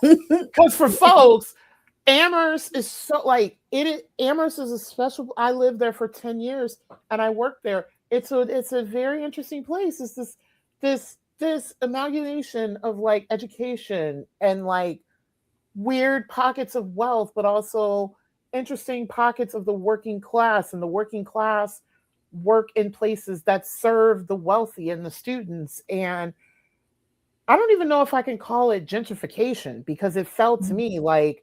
Speaker 1: Because for folks, Amherst is so Amherst is a special. I lived there for 10 years and I worked there. It's a very interesting place. It's this amalgamation of like education and like weird pockets of wealth, but also interesting pockets of the working class, and the working class work in places that serve the wealthy and the students. And I don't even know if I can call it gentrification, because it felt to me like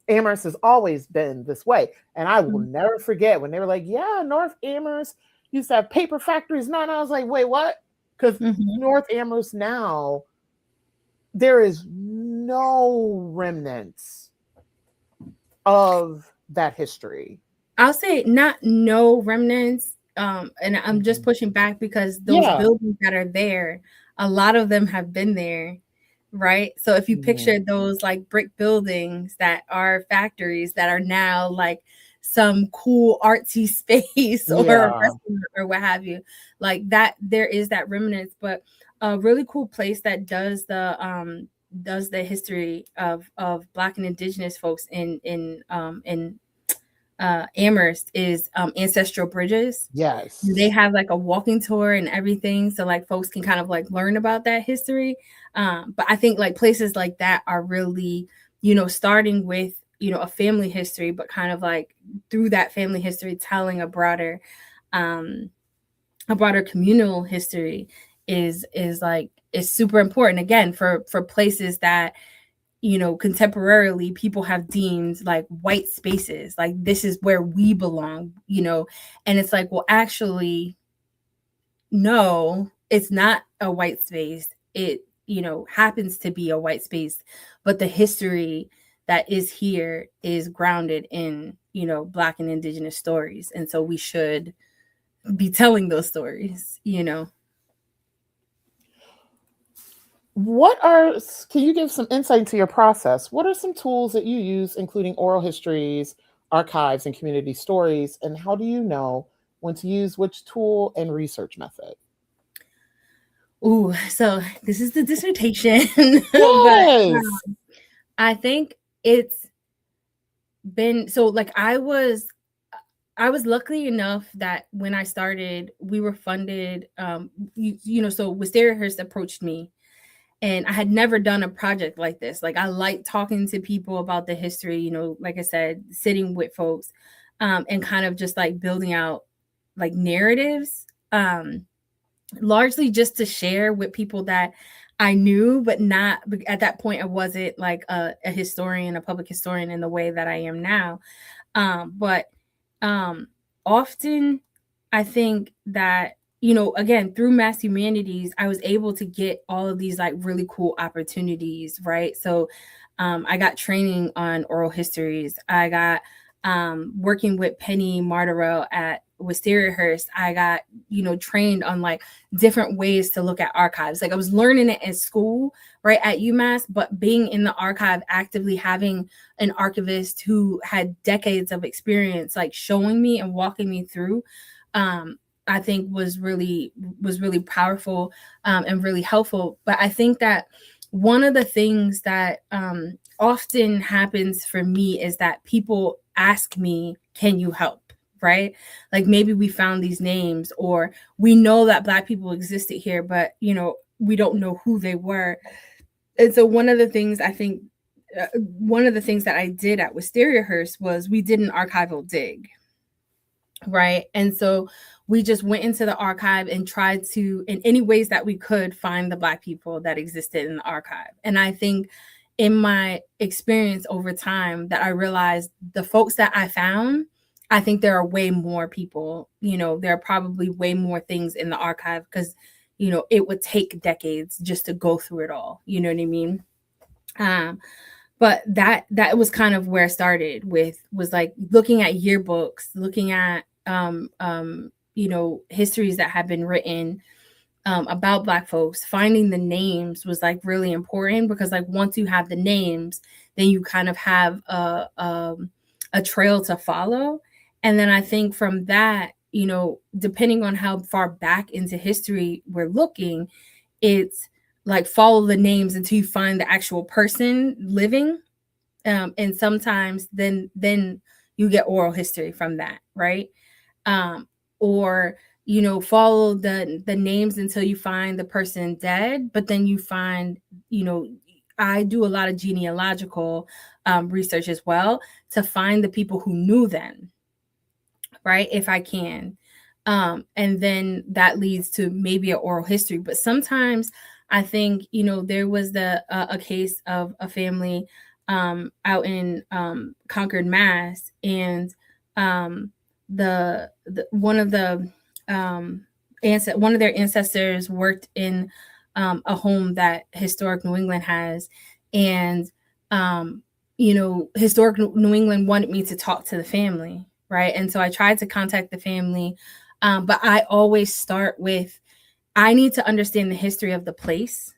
Speaker 1: Amherst has always been this way. And I will never forget when they were like, yeah, North Amherst used to have paper factories. No, and I was like, wait, what? Because North Amherst now, there is no remnants of that history.
Speaker 2: I'll say not no remnants. And I'm just pushing back because those buildings that are there, a lot of them have been there, right? So if you picture those like brick buildings that are factories that are now like some cool artsy space or a restaurant or what have you, like that, there is that remnants. But a really cool place that does the history of Black and Indigenous folks in Amherst is Ancestral Bridges.
Speaker 1: Yes,
Speaker 2: they have like a walking tour and everything, so like folks can kind of like learn about that history. But I think like places like that are really, starting with a family history, but kind of like through that family history telling a broader communal history is super important, again, for places that contemporarily people have deemed like white spaces, like this is where we belong, and it's like, well, actually no, it's not a white space. It happens to be a white space, but the history that is here is grounded in, Black and Indigenous stories. And so we should be telling those stories, Can
Speaker 1: you give some insight into your process? What are some tools that you use, including oral histories, archives, and community stories? And how do you know when to use which tool and research method?
Speaker 2: Ooh, so this is the dissertation.
Speaker 1: Yes.
Speaker 2: But, I think it's been, so like I was lucky enough that when I started, we were funded, so Wistariahurst approached me, and I had never done a project like this. Like I like talking to people about the history, like I said, sitting with folks, and kind of just like building out like narratives, largely just to share with people that I knew, but not at that point. I wasn't like a historian, a public historian in the way that I am now. But often I think that, again, through Mass Humanities, I was able to get all of these like really cool opportunities, right? So I got training on oral histories. I got working with Penny Martorell at Wistariahurst. I got, trained on like different ways to look at archives. Like I was learning it at school, right, at UMass, but being in the archive, actively having an archivist who had decades of experience, like showing me and walking me through, I think was really powerful, and really helpful. But I think that one of the things that often happens for me is that people ask me, can you help? Right? Like maybe we found these names, or we know that Black people existed here, but we don't know who they were. And so one of the things that I did at Wistariahurst was we did an archival dig. right? And so we just went into the archive and tried to, in any ways that we could, find the Black people that existed in the archive. And I think in my experience over time that I realized the folks that I found, I think there are way more people, there are probably way more things in the archive, because, it would take decades just to go through it all. You know what I mean? But that was kind of where it started was like looking at yearbooks, looking at histories that have been written about Black folks. Finding the names was like really important, because like once you have the names, then you kind of have a trail to follow. And then I think from that, depending on how far back into history we're looking, it's like follow the names until you find the actual person living. And sometimes then you get oral history from that, right? Or follow the names until you find the person dead, but then you find, I do a lot of genealogical research as well to find the people who knew them, right? If I can. And then that leads to maybe an oral history. But sometimes I think, there was a case of a family out in Concord, Mass, and one of their ancestors worked in a home that Historic New England has, and Historic New England wanted me to talk to the family, right? And so I tried to contact the family, but I always start with, I need to understand the history of the place.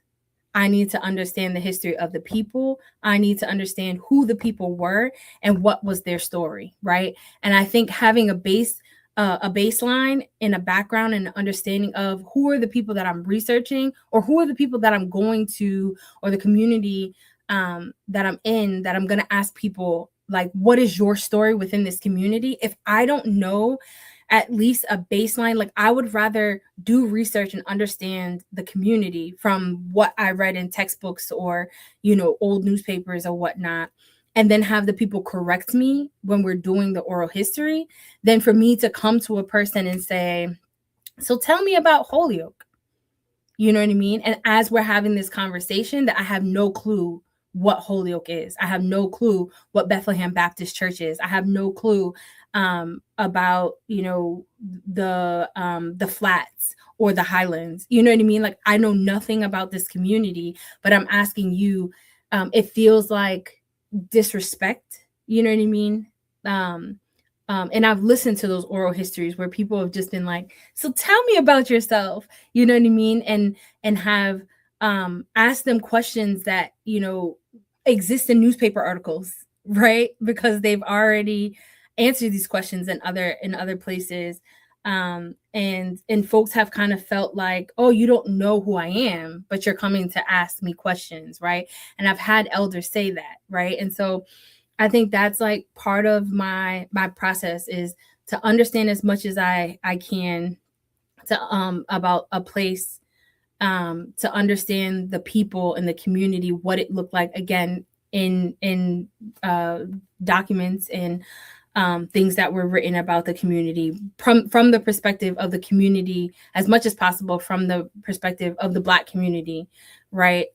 Speaker 2: I need to understand the history of the people. I need to understand who the people were and what was their story, right? And I think having a baseline and a background and an understanding of who are the people that I'm researching, or who are the people that I'm going to, or the community that I'm in, that I'm going to ask people, like, what is your story within this community? If I don't know at least a baseline, like, I would rather do research and understand the community from what I read in textbooks or, old newspapers or whatnot, and then have the people correct me when we're doing the oral history, than for me to come to a person and say, so tell me about Holyoke. You know what I mean? And as we're having this conversation, that I have no clue what Holyoke is. I have no clue what Bethlehem Baptist Church is. I have no clue about, the Flats or the Highlands. You know what I mean? Like, I know nothing about this community, but I'm asking you, it feels like disrespect. You know what I mean? And I've listened to those oral histories where people have just been like, so tell me about yourself. You know what I mean? And have asked them questions that, exist in newspaper articles, right? Because they've already answered these questions in other places. And folks have kind of felt like, oh, you don't know who I am, but you're coming to ask me questions, right? And I've had elders say that, right? And so I think that's like part of my process, is to understand as much as I can to about a place, to understand the people and the community, what it looked like, again, in documents and things that were written about the community from the perspective of the community, as much as possible from the perspective of the Black community, right?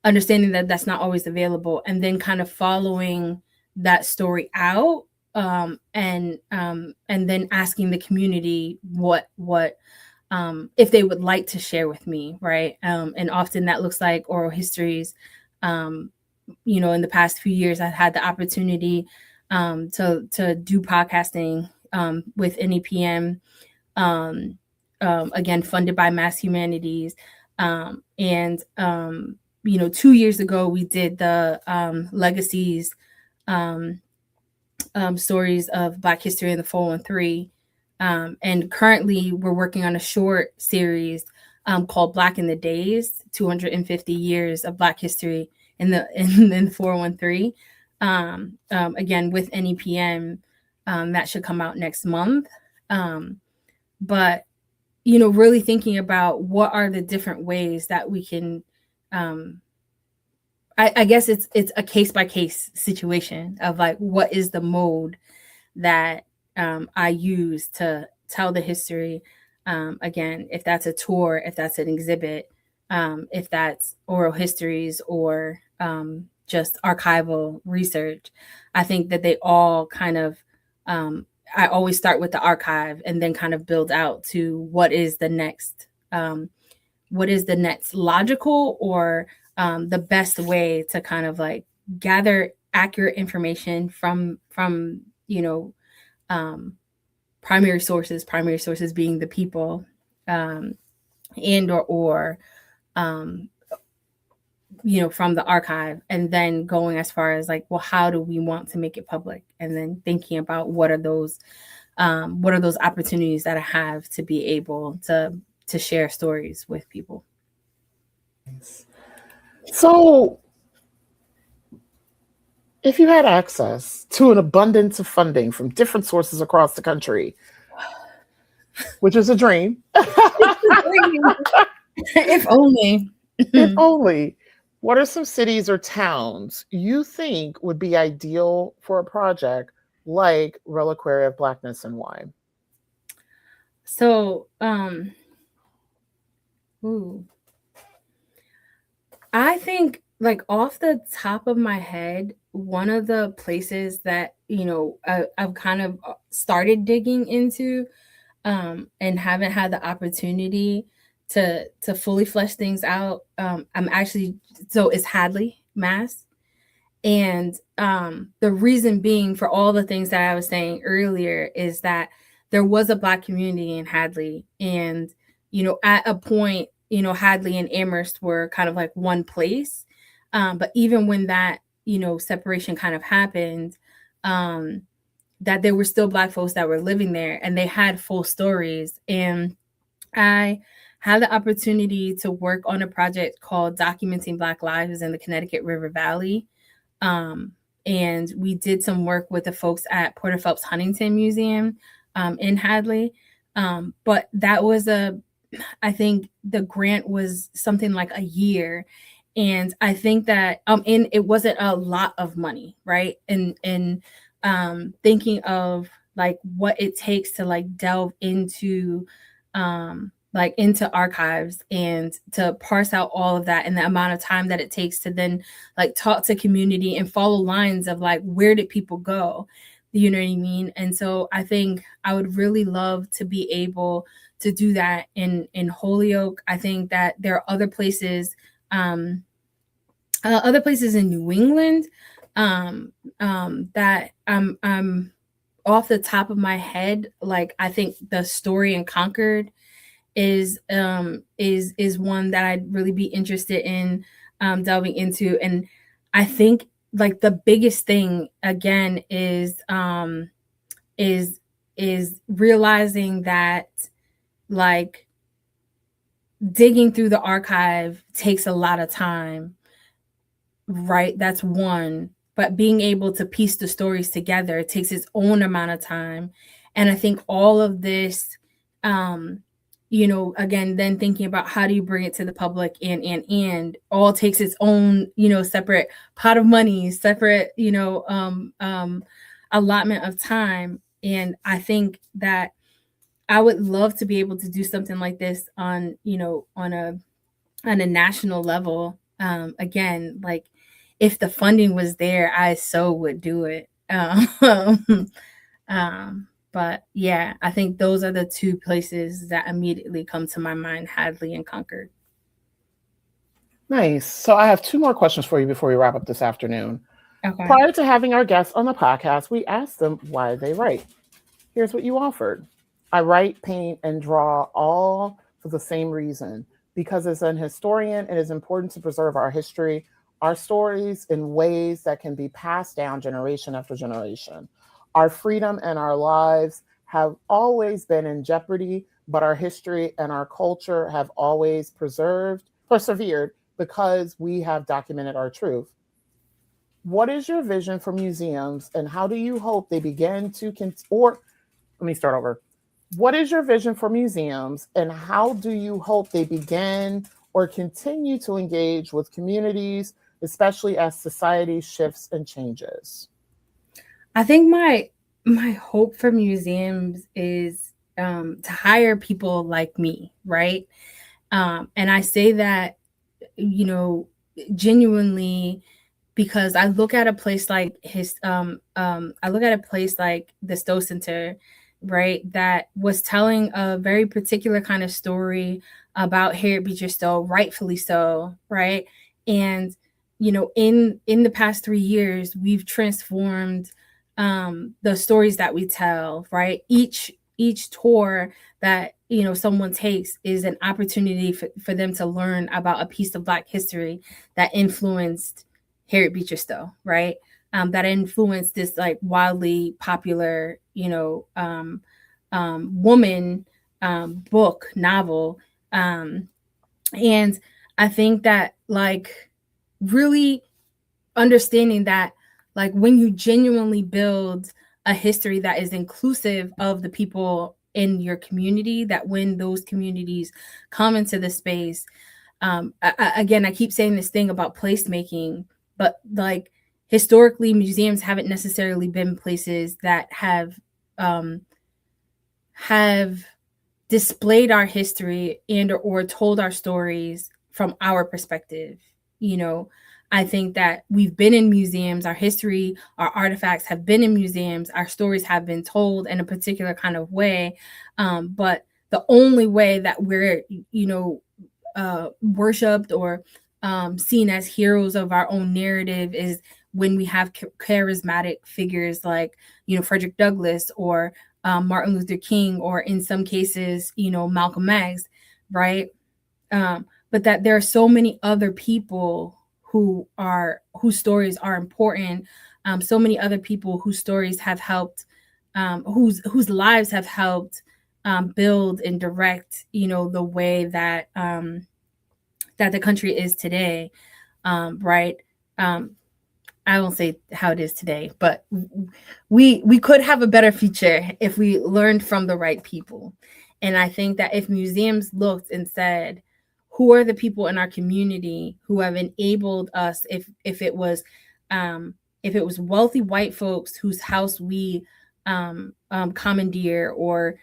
Speaker 2: Understanding that that's not always available, and then kind of following that story out, and then asking the community what if they would like to share with me, right? And often that looks like oral histories. In the past few years, I've had the opportunity to do podcasting with NEPM, again, funded by Mass Humanities. And 2 years ago, we did the legacies stories of Black history in the 413. And currently we're working on a short series called Black in the Days, 250 years of Black history in the 413. Again, with NEPM, that should come out next month. But, really thinking about what are the different ways that we can, I guess it's a case by case situation of like, what is the mode that I use to tell the history. Again, if that's a tour, if that's an exhibit, if that's oral histories or just archival research, I think that they all kind of, I always start with the archive and then kind of build out to what is the next logical or the best way to kind of like gather accurate information from primary sources being the people, and or from the archive, and then going as far as like, well, how do we want to make it public, and then thinking about what are those opportunities that I have to be able to share stories with people.
Speaker 1: So if you had access to an abundance of funding from different sources across the country, which is a dream.
Speaker 2: If only.
Speaker 1: If only. What are some cities or towns you think would be ideal for a project like Reliquary of Blackness, and why?
Speaker 2: So, I think, like, off the top of my head, one of the places that I've kind of started digging into, and haven't had the opportunity to fully flesh things out. It's Hadley, Mass. And the reason being for all the things that I was saying earlier is that there was a Black community in Hadley. And, at a point, Hadley and Amherst were kind of like one place. But even when that, separation kind of happened, that there were still Black folks that were living there, and they had full stories. And I had the opportunity to work on a project called Documenting Black Lives in the Connecticut River Valley. And we did some work with the folks at Porter Phelps Huntington Museum in Hadley. But that was I think the grant was something like a year. And I think that and it wasn't a lot of money, right? And thinking of like what it takes to like delve into into archives and to parse out all of that, and the amount of time that it takes to then like talk to community and follow lines of like, where did people go? You know what I mean? And so I think I would really love to be able to do that in Holyoke. I think that there are other places in New England that I'm off the top of my head. Like, I think the Story in Concord is one that I'd really be interested in delving into. And I think like the biggest thing again is realizing that like digging through the archive takes a lot of time, right? That's one. But being able to piece the stories together takes its own amount of time. And I think all of this, again, then thinking about how do you bring it to the public and all takes its own, separate pot of money, separate, allotment of time. And I think that I would love to be able to do something like this on a national level. Again, like if the funding was there, I so would do it. But yeah, I think those are the two places that immediately come to my mind, Hadley and Concord.
Speaker 1: Nice. So I have two more questions for you before we wrap up this afternoon.
Speaker 2: Okay.
Speaker 1: Prior to having our guests on the podcast, we asked them why they write. Here's what you offered. I write, paint, and draw all for the same reason. Because as an historian, it is important to preserve our history, our stories in ways that can be passed down generation after generation. Our freedom and our lives have always been in jeopardy, but our history and our culture have always persevered because we have documented our truth. What is your vision for museums, and how do you hope they begin to What is your vision for museums, and how do you hope they begin or continue to engage with communities, especially as society shifts and changes?
Speaker 2: I think my my hope for museums is to hire people like me, right? And I say that, genuinely, because I look at a place like I look at a place like the Stowe Center, right, that was telling a very particular kind of story about Harriet Beecher Stowe, rightfully so, right? And in the past 3 years, we've transformed the stories that we tell, right? Each tour that someone takes is an opportunity for them to learn about a piece of Black history that influenced Harriet Beecher Stowe, right? That influenced this like wildly popular, woman book novel, and I think that like really understanding that like when you genuinely build a history that is inclusive of the people in your community, that when those communities come into the space, again, I keep saying this thing about placemaking, but like historically, museums haven't necessarily been places that have displayed our history and or told our stories from our perspective. I think that we've been in museums, our history, our artifacts have been in museums, our stories have been told in a particular kind of way, but the only way that we're worshipped or seen as heroes of our own narrative is when we have charismatic figures like Frederick Douglass or Martin Luther King, or in some cases Malcolm X, right? But that there are so many other people whose stories are important, so many other people whose stories have helped, whose lives have helped build and direct the way that that the country is today, right? I won't say how it is today, but we could have a better future if we learned from the right people. And I think that if museums looked and said, who are the people in our community who have enabled us, if it was wealthy white folks whose house we commandeer or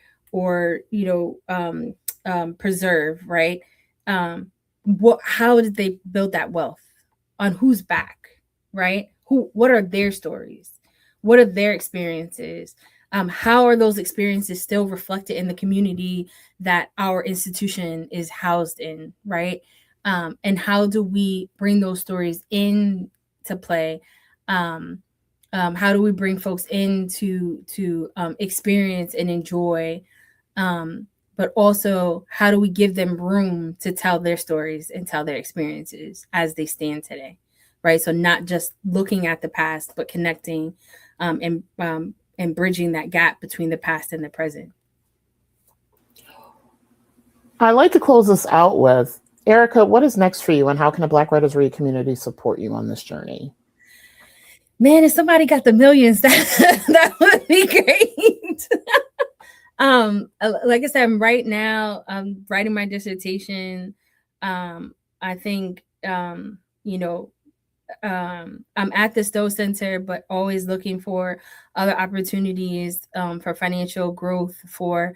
Speaker 2: preserve, right? How did they build that wealth? On whose back, right? What are their stories? What are their experiences? How are those experiences still reflected in the community that our institution is housed in, right? And how do we bring those stories into play? How do we bring folks in to experience and enjoy? But also, how do we give them room to tell their stories and tell their experiences as they stand today, right? So not just looking at the past, but connecting and bridging that gap between the past and the present.
Speaker 1: I'd like to close this out with, Erika, what is next for you, and how can the Black Writers Read community support you on this journey?
Speaker 2: Man, if somebody got the millions, that would be great. Like I said, right now I'm writing my dissertation. I think I'm at the Stowe Center, but always looking for other opportunities for financial growth, for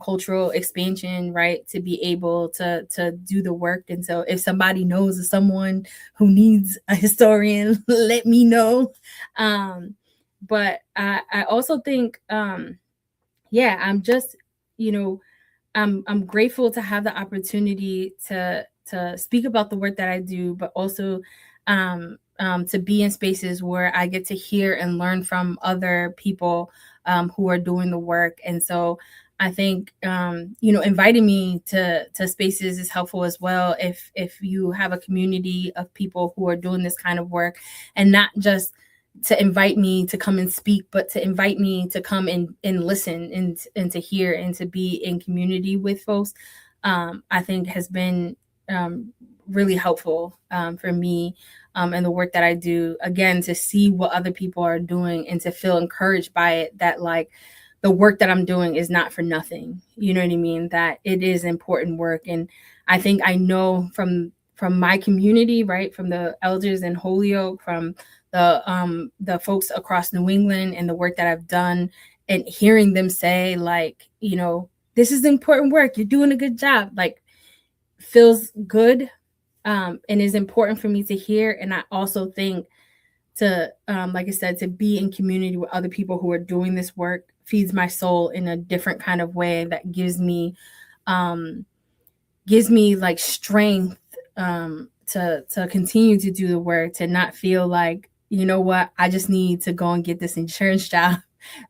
Speaker 2: cultural expansion, right? To be able to do the work. And so if somebody knows of someone who needs a historian, let me know. But I also think, I'm just, I'm grateful to have the opportunity to speak about the work that I do, but also to be in spaces where I get to hear and learn from other people who are doing the work. And so I think, inviting me to spaces is helpful as well. If you have a community of people who are doing this kind of work, and not just to invite me to come and speak, but to invite me to come and listen and to hear and to be in community with folks, I think has been really helpful for me and the work that I do. Again, to see what other people are doing and to feel encouraged by it, that like the work that I'm doing is not for nothing. You know what I mean? That it is important work. And I think I know from my community, right, from the elders in Holyoke, from the folks across New England and the work that I've done, and hearing them say, like, you know, this is important work, you're doing a good job, like, feels good, and is important for me to hear. And I also think to, like I said, to be in community with other people who are doing this work feeds my soul in a different kind of way that gives me like strength to continue to do the work, to not feel like, you know what, I just need to go and get this insurance job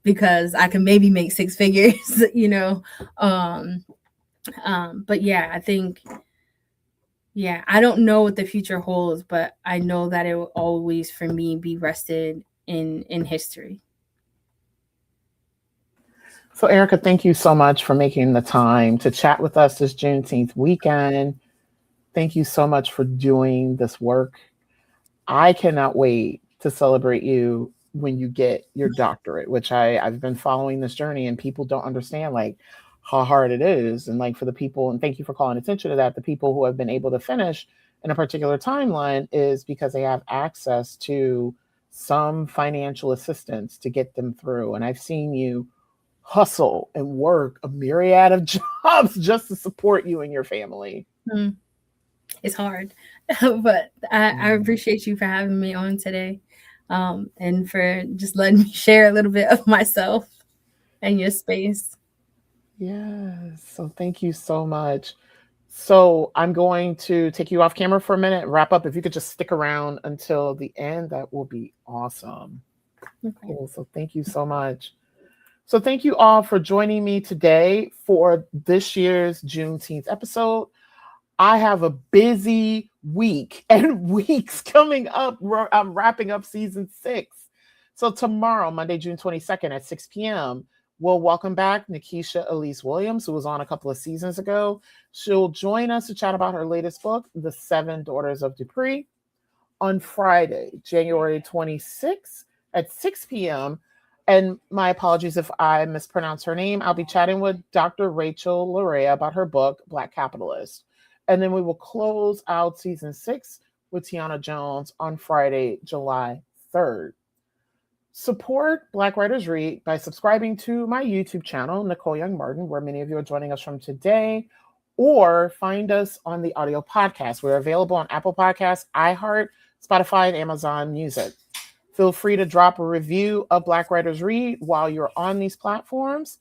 Speaker 2: because I can maybe make six figures, you know. But yeah, I think, yeah, I don't know what the future holds, but I know that it will always, for me, be rested in history.
Speaker 1: So, Erika, thank you so much for making the time to chat with us this Juneteenth weekend. Thank you so much for doing this work. I cannot wait to celebrate you when you get your doctorate, which I've been following this journey, and people don't understand like how hard it is. And like for the people, and thank you for calling attention to that, the people who have been able to finish in a particular timeline is because they have access to some financial assistance to get them through. And I've seen you hustle and work a myriad of jobs just to support you and your family.
Speaker 2: It's hard, but I appreciate you for having me on today, and for just letting me share a little bit of myself and your space.
Speaker 1: Yes. So thank you so much. So I'm going to take you off camera for a minute, wrap up. If you could just stick around until the end, that will be awesome. Okay. Cool. So thank you so much. So thank you all for joining me today for this year's Juneteenth episode. I have a busy week and weeks coming up. I'm wrapping up season 6. So tomorrow, Monday, June 22nd at 6 p.m., we'll welcome back Nikisha Elise Williams, who was on a couple of seasons ago. She'll join us to chat about her latest book, The 7 Daughters of Dupree. On Friday, January 26th at 6 p.m., and my apologies if I mispronounce her name, I'll be chatting with Dr. Rachel Larea about her book, Black Capitalist. And then we will close out season 6 with Tiana Jones on Friday, July 3rd. Support Black Writers Read by subscribing to my YouTube channel, Nicole Young Martin, where many of you are joining us from today, or find us on the audio podcast. We're available on Apple Podcasts, iHeart, Spotify, and Amazon Music. Feel free to drop a review of Black Writers Read while you're on these platforms.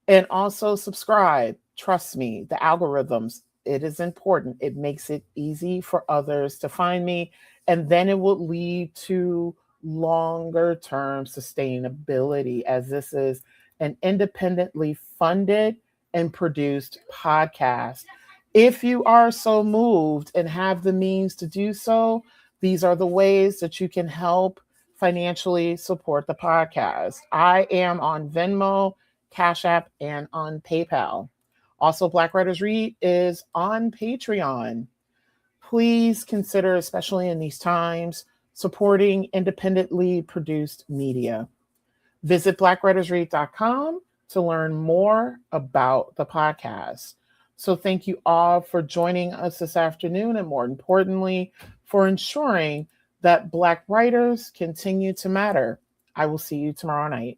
Speaker 1: And also subscribe. Trust me, the algorithms, it is important. It makes it easy for others to find me. And then it will lead to longer term sustainability, as this is an independently funded and produced podcast. If you are so moved and have the means to do so, these are the ways that you can help financially support the podcast. I am on Venmo, Cash App, and on PayPal. Also, Black Writers Read is on Patreon. Please consider, especially in these times, supporting independently produced media. Visit blackwritersread.com to learn more about the podcast. So thank you all for joining us this afternoon, and more importantly, for ensuring that Black writers continue to matter. I will see you tomorrow night.